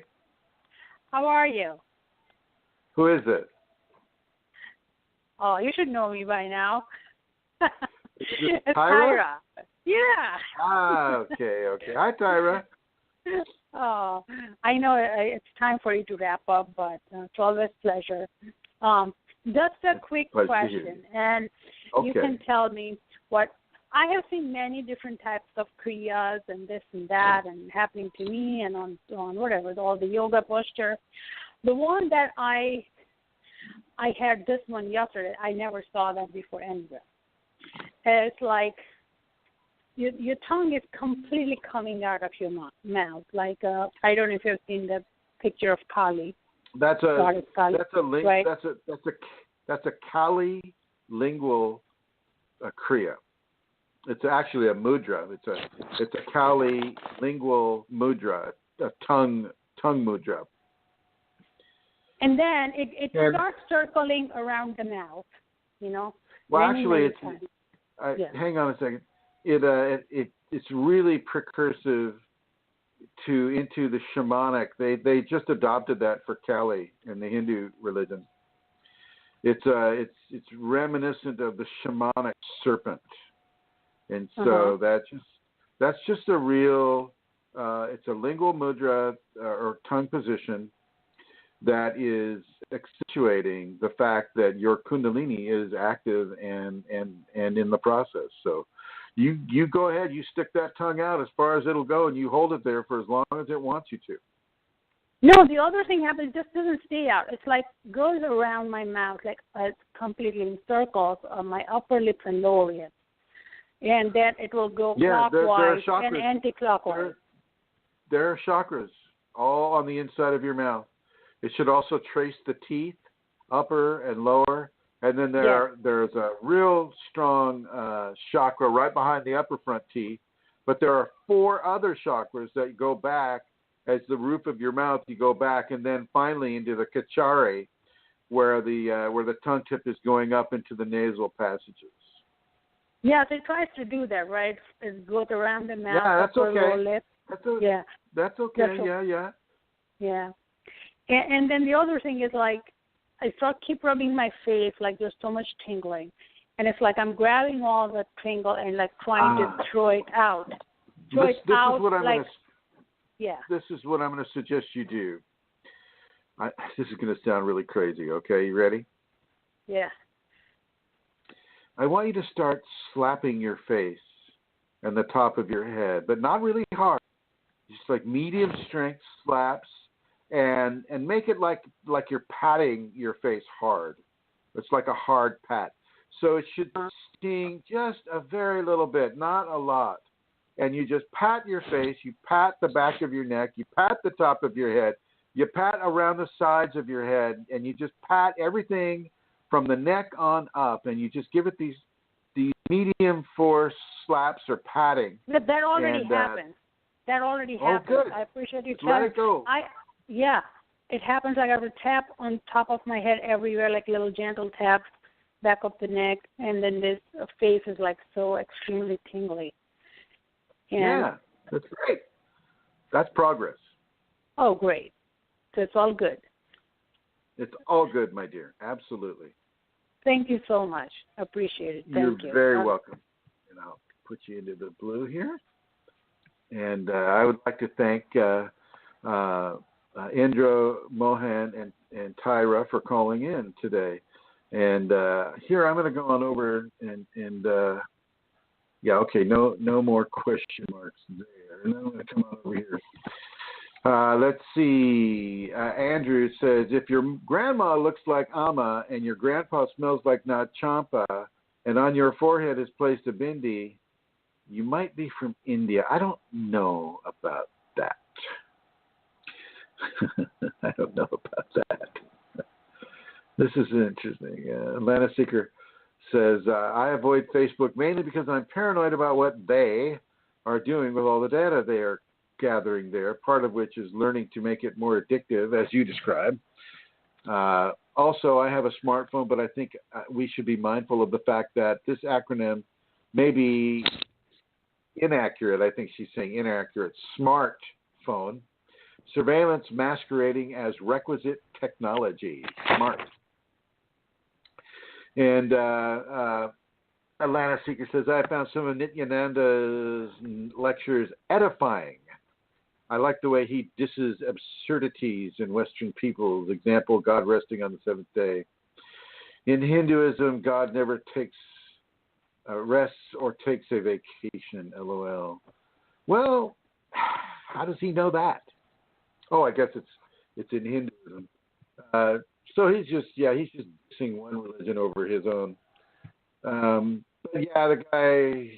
How are you? Who is it? Oh, you should know me by now. It's Tyra? Yeah. Okay. Hi, Tyra. Oh, I know it's time for you to wrap up, but it's always a pleasure. Just a quick question, and you can tell me what I have seen. Many different types of kriyas and this and that, and happening to me, and on whatever all the yoga posture. The one that I had this one yesterday. I never saw that before anywhere. It's like your tongue is completely coming out of your mouth. Like I don't know if you've seen the picture of Kali. That's a right? That's a Kali lingual kriya. It's actually a mudra. It's a Kali lingual mudra, a tongue mudra. And then it starts circling around the mouth, Well, actually, hang on a second. It's really precursive into the shamanic. They just adopted that for Kali in the Hindu religion. It's reminiscent of the shamanic serpent, and so that's just a real. It's a lingual mudra or tongue position that is accentuating the fact that your Kundalini is active and in the process. So you go ahead, you stick that tongue out as far as it'll go, and you hold it there for as long as it wants you to. No, the other thing happens, it just doesn't stay out. It's like goes around my mouth, like it's completely in circles on my upper lip and lower lip. And then it will go clockwise and anti-clockwise. There are chakras all on the inside of your mouth. It should also trace the teeth, upper and lower, and then there's a real strong chakra right behind the upper front teeth. But there are 4 other chakras that go back as the roof of your mouth. You go back, and then finally into the kachari, where the tongue tip is going up into the nasal passages. Yes, it tries to do that, right? It goes around the mouth, yeah, that's upper okay. lower lip. That's okay. Yeah. And then the other thing is like I keep rubbing my face, like there's so much tingling, and it's like I'm grabbing all the tingle and like trying to throw it out. This is what I'm going to suggest you do. This is going to sound really crazy. Okay, you ready? Yeah. I want you to start slapping your face and the top of your head, but not really hard. Just like medium strength slaps. And make it like you're patting your face hard. It's like a hard pat. So it should sting just a very little bit, not a lot. And you just pat your face, you pat the back of your neck, you pat the top of your head, you pat around the sides of your head, and you just pat everything from the neck on up, and you just give it these medium force slaps or patting. That already happened. That already happened. Good. I appreciate you telling me. Let it go. Yeah, it happens. Like I have a tap on top of my head everywhere, like little gentle taps back up the neck, and then this face is like so extremely tingly. And yeah, that's great. That's progress. Oh, great. So it's all good. It's all good, my dear. Absolutely. Thank you so much. Appreciate it. Thank you. You're very welcome. And I'll put you into the blue here. And I would like to thank Indra, Mohan, and Tyra for calling in today. And here I'm going to go on over and yeah, okay, no more question marks there. And then I'm going to come on over here. Let's see. Andrew says, if your grandma looks like Amma and your grandpa smells like Nat Champa and on your forehead is placed a bindi, you might be from India. I don't know about that. I don't know about that. This is interesting. Atlanta Seeker says, I avoid Facebook mainly because I'm paranoid about what they are doing with all the data they are gathering there, part of which is learning to make it more addictive, as you described. Also, I have a smartphone, but I think we should be mindful of the fact that this acronym may be inaccurate. I think she's saying inaccurate. Smartphone. Surveillance masquerading as requisite technology. Smart. And Atlanta Seeker says, I found some of Nityananda's lectures edifying. I like the way he disses absurdities in Western peoples. Example, God resting on the seventh day. In Hinduism, God never takes rests or takes a vacation, LOL. Well, how does he know that? Oh, I guess it's in Hinduism. So he's just dissing one religion over his own. But yeah, the guy,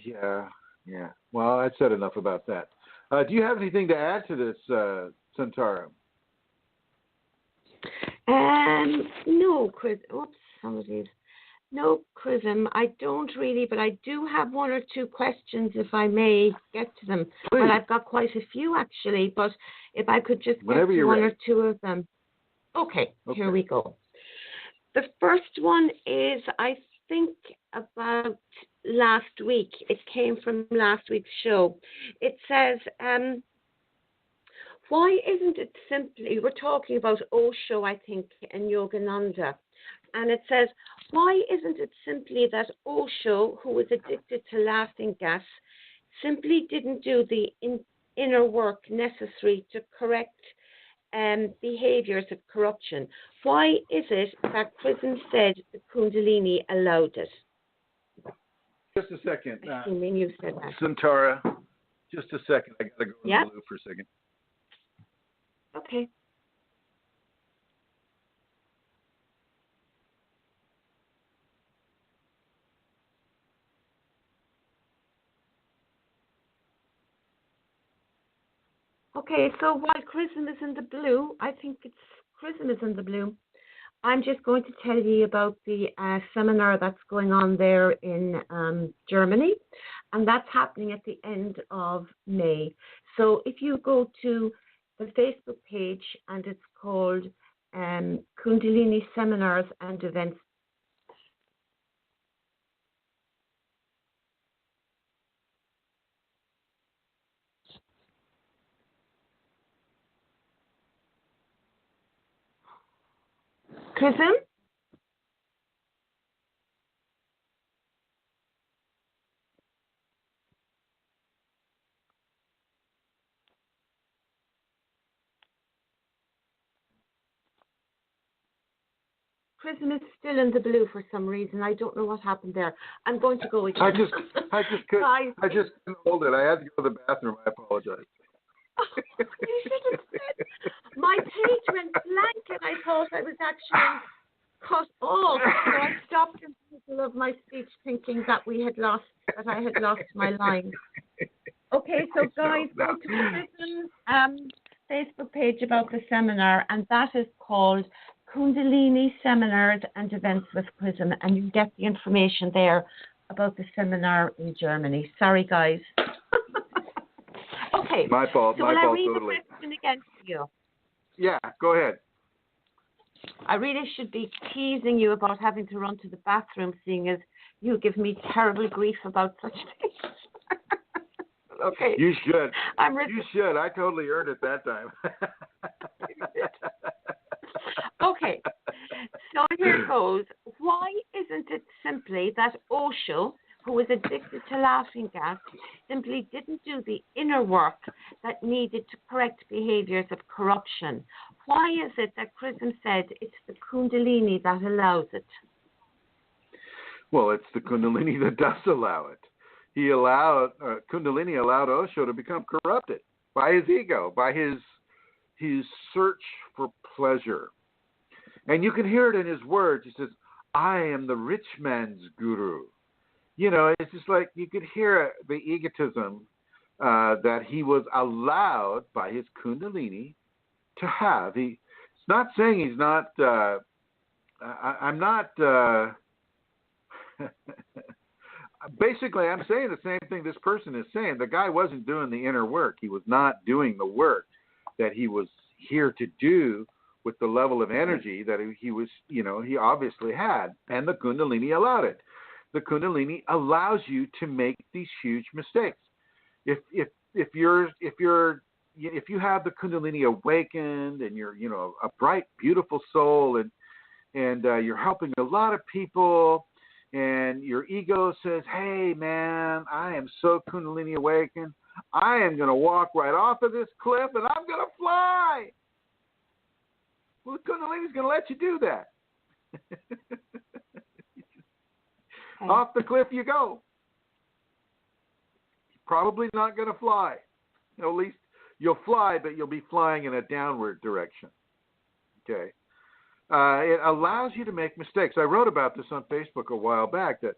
yeah. Well, I said enough about that. Do you have anything to add to this, Santara? No, Chris. Oops, somebody's. No, Chrism, I don't really, but I do have one or two questions, if I may get to them. Please. Well, I've got quite a few, actually, but if I could just get to one or two of them. Okay, here we go. The first one is, I think, about last week. It came from last week's show. It says, why isn't it simply, we're talking about Osho, I think, and Yogananda, and it says, why isn't it simply that Osho, who was addicted to laughing gas, simply didn't do the inner work necessary to correct behaviors of corruption? Why is it that Chrism said the Kundalini allowed it? Just a second. Assuming you said that. Santara, just a second. I got to go in the blue for a second. Okay. Okay, so while Chrism is in the blue, I think it's Chrism is in the blue. I'm just going to tell you about the seminar that's going on there in Germany, and that's happening at the end of May. So if you go to the Facebook page, and it's called Kundalini Seminars and Events. Chrism? Chrism is still in the blue for some reason. I don't know what happened there. I'm going to go again. I just couldn't hold it. I had to go to the bathroom. I apologize. Oh, you should have said. My page went blank, and I thought I was actually cut off. So I stopped in the middle of my speech, thinking that I had lost my line. Okay, so guys, go to Chrism's Facebook page about the seminar, and that is called Kundalini Seminars and Events with Chrism, and you get the information there about the seminar in Germany. Sorry, guys. Okay. My fault. So my will fault, I read totally. the question again to you? Yeah, go ahead. I really should be teasing you about having to run to the bathroom, seeing as you give me terrible grief about such things. Okay. You should. You should. I totally earned it that time. Okay. So here goes. Why isn't it simply that Osho, who was addicted to laughing gas, simply didn't do the inner work that needed to correct behaviors of corruption? Why is it that Chrism said it's the Kundalini that allows it? Well, it's the Kundalini that does allow it. Kundalini allowed Osho to become corrupted by his ego, by his search for pleasure. And you can hear it in his words. He says, I am the rich man's guru. You know, it's just like you could hear the egotism that he was allowed by his Kundalini to have. It's not saying he's not, I'm not, basically I'm saying the same thing this person is saying. The guy wasn't doing the inner work. He was not doing the work that he was here to do with the level of energy that he was, you know, he obviously had, and the Kundalini allowed it. The Kundalini allows you to make these huge mistakes. If you have the Kundalini awakened and you're, you know, a bright, beautiful soul, and you're helping a lot of people, and your ego says, hey man, I am so Kundalini awakened, I am going to walk right off of this cliff and I'm going to fly. Well, the Kundalini's going to let you do that. Off the cliff you go. Probably not going to fly. You know, at least you'll fly, but you'll be flying in a downward direction. Okay. It allows you to make mistakes. I wrote about this on Facebook a while back, that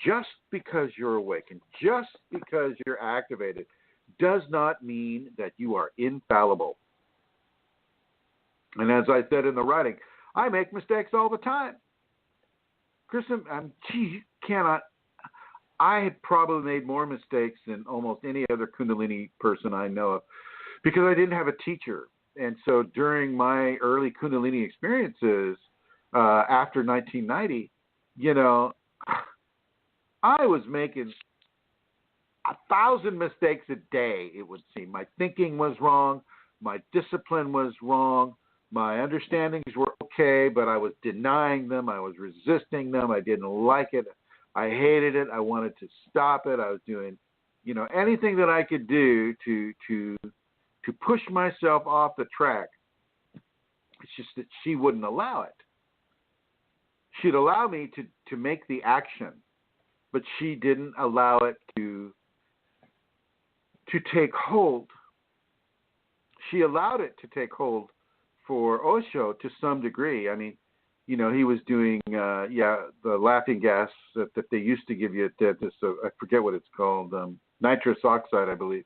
just because you're awakened, just because you're activated, does not mean that you are infallible. And as I said in the writing, I make mistakes all the time. Chrism, you cannot. I had probably made more mistakes than almost any other Kundalini person I know of, because I didn't have a teacher. And so during my early Kundalini experiences after 1990, you know, I was making 1,000 mistakes a day, it would seem. My thinking was wrong. My discipline was wrong. My understandings were okay, but I was denying them. I was resisting them. I didn't like it. I hated it. I wanted to stop it. I was doing, you know, anything that I could do to push myself off the track. It's just that she wouldn't allow it. She'd allow me to make the action, but she didn't allow it to take hold. She allowed it to take hold for Osho to some degree. I mean, you know, he was doing, the laughing gas that they used to give you at dentist. So I forget what it's called, nitrous oxide, I believe.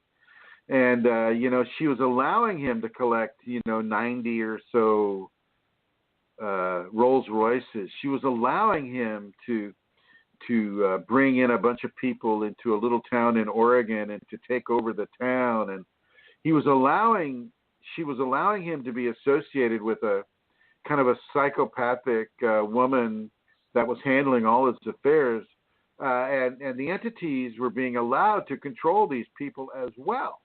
And, you know, she was allowing him to collect, you know, 90 or so Rolls Royces. She was allowing him to bring in a bunch of people into a little town in Oregon and to take over the town. And she was allowing him to be associated with a kind of a psychopathic woman that was handling all his affairs. And the entities were being allowed to control these people as well.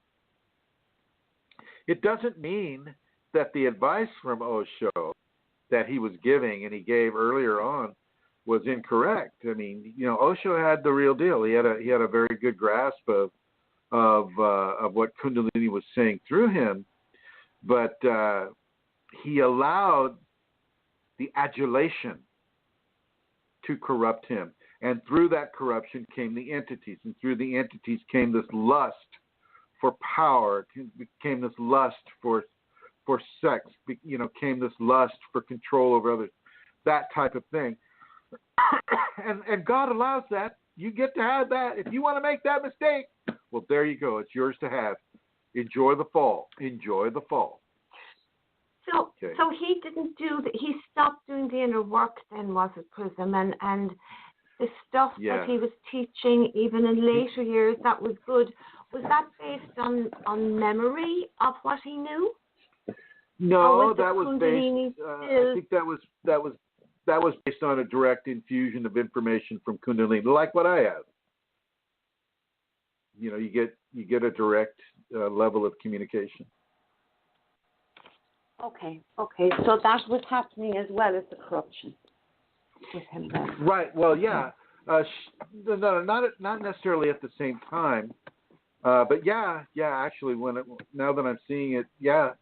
It doesn't mean that the advice from Osho that he was giving and he gave earlier on was incorrect. I mean, you know, Osho had the real deal. He had a very good grasp of what Kundalini was saying through him, but he allowed the adulation to corrupt him, and through that corruption came the entities, and through the entities came this lust for power, came this lust for sex, you know, came this lust for control over others, that type of thing. And God allows that. You get to have that. If you want to make that mistake, well, there you go. It's yours to have. Enjoy the fall. Enjoy the fall. So he didn't he stopped doing the inner work then, was it, Chrism? And the stuff that he was teaching, even in later years, that was good. Was that based on memory of what he knew? No, that was based. I think that was based on a direct infusion of information from Kundalini, like what I have. You know, you you get a direct level of communication. Okay. So that was happening as well as the corruption with him then. Right. Well, yeah. No, not necessarily at the same time, but yeah. Actually, now that I'm seeing it, yeah,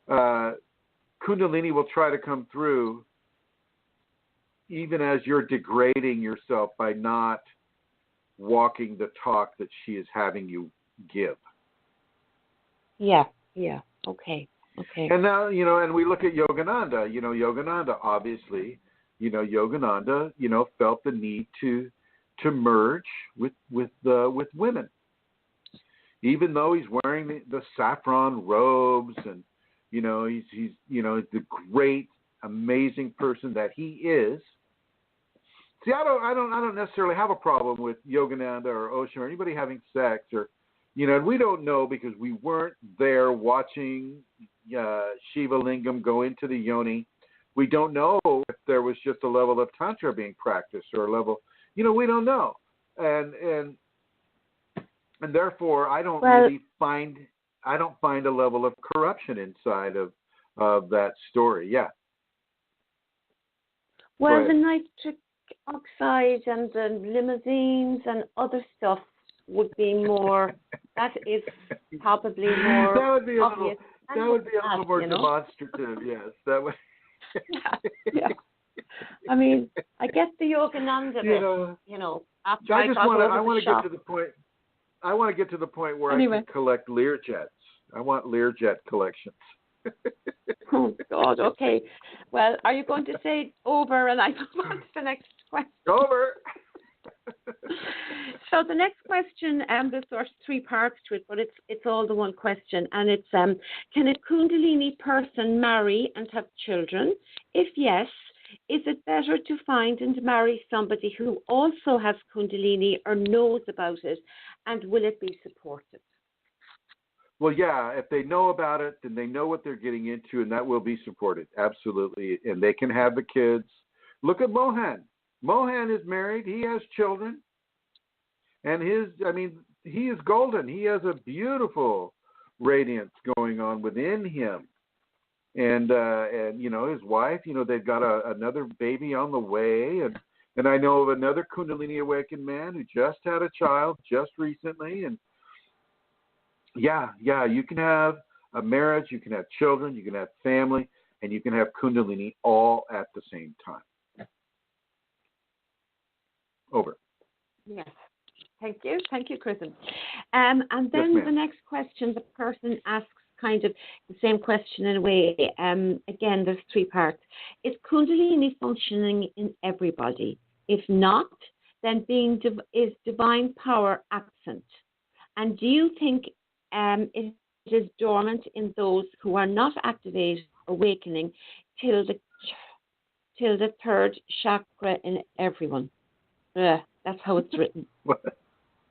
Kundalini will try to come through, even as you're degrading yourself by not walking the talk that she is having you give. Yeah. Okay. And now, and we look at Yogananda. Yogananda, obviously, Yogananda, felt the need to merge with women, even though he's wearing the saffron robes, and he's the great, amazing person that he is. See, I don't necessarily have a problem with Yogananda or Osho or anybody having sex, or and we don't know because we weren't there watching Shiva Lingam go into the yoni. We don't know if there was just a level of tantra being practiced or a level, we don't know, and therefore I don't find a level of corruption inside of that story. Yeah. Well, the nitric oxide and the limousines and other stuff would be more. That is probably more. That would be obvious. That would be a little more demonstrative. Yes, that would. Yeah. I mean, I get the Yogananda bit, after I want to get to the point. I want to get to the point where I can collect Learjets. I want Learjet collections. Oh God. Okay. Well, are you going to say over and I move on to the next question? Over. So the next question, there's sort of three parts to it, but it's all the one question, and it's can a Kundalini person marry and have children? If yes, is it better to find and marry somebody who also has Kundalini or knows about it, and will it be supported? Well, yeah, if they know about it, then they know what they're getting into, and that will be supported, absolutely, and they can have the kids. Look at Mohan. Mohan is married. He has children. And he is golden. He has a beautiful radiance going on within him. And his wife, they've got another baby on the way. And I know of another Kundalini awakened man who just had a child just recently. And yeah, you can have a marriage, you can have children, you can have family, and you can have Kundalini all at the same time. Over. Yes. Thank you, Chrism. And then the next question, the person asks kind of the same question in a way. Again, there's three parts. Is Kundalini functioning in everybody? If not, then is divine power absent? And do you think it is dormant in those who are not activated, awakening till the third chakra in everyone? That's how it's written.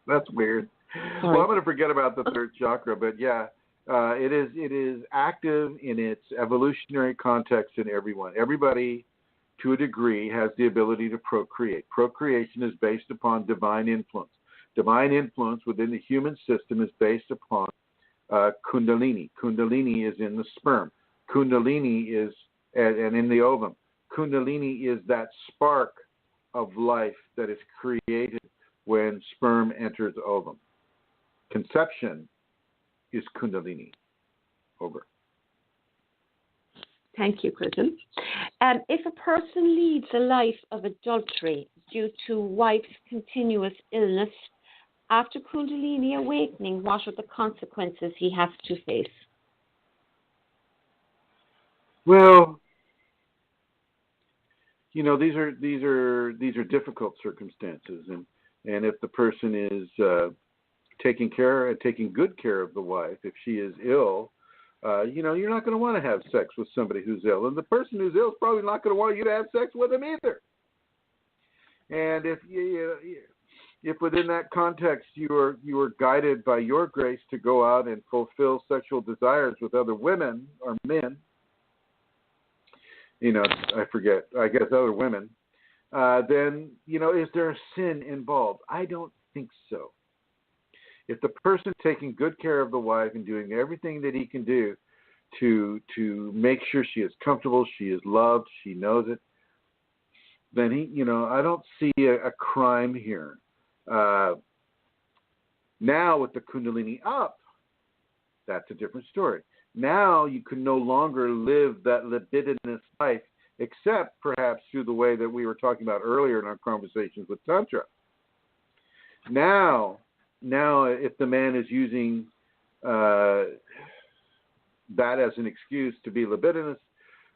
That's weird. Sorry. Well, I'm going to forget about the third chakra, but yeah, it is active in its evolutionary context in everyone. Everybody, to a degree, has the ability to procreate. Procreation is based upon divine influence. Divine influence within the human system is based upon Kundalini. Kundalini is in the sperm. Kundalini is and in the ovum. Kundalini is that spark of life that is created when sperm enters ovum. Conception is Kundalini. Over. Thank you, Chrism. If a person leads a life of adultery due to wife's continuous illness, after Kundalini awakening, what are the consequences he has to face? Well, these are difficult circumstances, and if the person is taking good care of the wife, if she is ill, you're not going to want to have sex with somebody who's ill, and the person who's ill is probably not going to want you to have sex with him either. And if within that context you are guided by your grace to go out and fulfill sexual desires with other women or men, I guess other women, then, is there a sin involved? I don't think so. If the person's taking good care of the wife and doing everything that he can do to make sure she is comfortable, she is loved, she knows it, then I don't see a crime here. Now with the Kundalini up, that's a different story. Now you can no longer live that libidinous life, except perhaps through the way that we were talking about earlier in our conversations with Tantra. Now, if the man is using that as an excuse to be libidinous,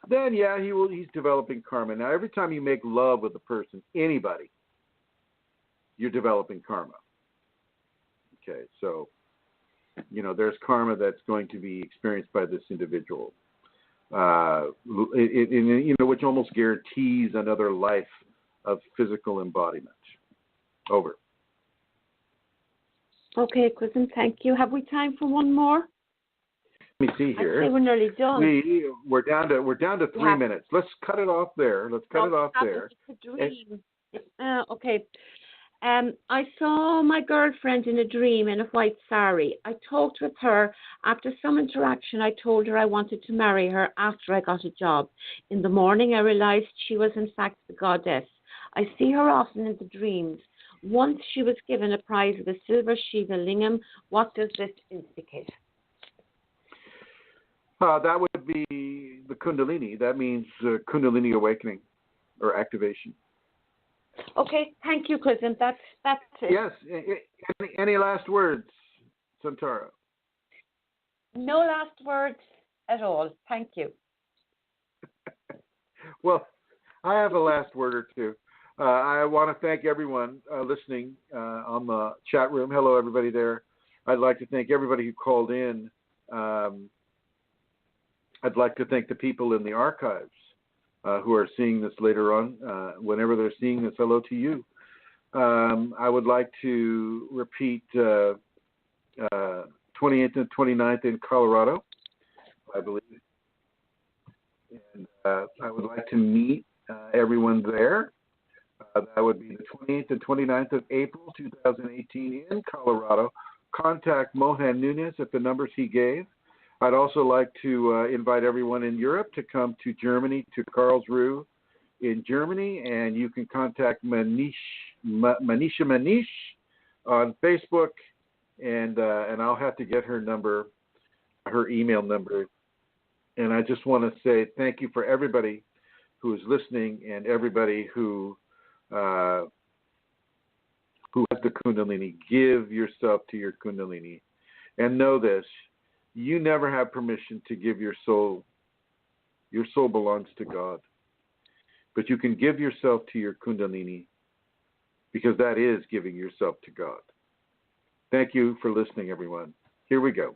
then he's developing karma. Now, every time you make love with a person, anybody, you're developing karma. Okay, so there's karma that's going to be experienced by this individual, which almost guarantees another life of physical embodiment. Over. Okay, Chrism, thank you. Have we time for one more? Let me see here. I'd say we're nearly done. We're down to 3 minutes. Let's cut it off there. Okay. I saw my girlfriend in a dream in a white sari. I talked with her. After some interaction, I told her I wanted to marry her after I got a job. In the morning, I realized she was in fact the goddess. I see her often in the dreams. Once she was given a prize of a silver Shiva lingam. What does this indicate? That would be the Kundalini. That means Kundalini awakening or activation. Okay, thank you, Chrism. That's it. Yes. Any last words, Santara? No last words at all. Thank you. Well, I have a last word or two. I want to thank everyone listening on the chat room. Hello, everybody there. I'd like to thank everybody who called in. I'd like to thank the people in the archives who are seeing this later on. Whenever they're seeing this, hello to you. I would like to repeat 28th and 29th in Colorado, I believe. And I would like to meet everyone there. That would be the 28th and 29th of April, 2018 in Colorado. Contact Mohan Nunes at the numbers he gave. I'd also like to invite everyone in Europe to come to Germany, to Karlsruhe in Germany, and you can contact Manisha Manish on Facebook, and I'll have to get her email number. And I just want to say thank you for everybody who is listening and everybody who has the Kundalini. Give yourself to your Kundalini, and know this. You never have permission to give your soul. Your soul belongs to God. But you can give yourself to your Kundalini because that is giving yourself to God. Thank you for listening, everyone. Here we go.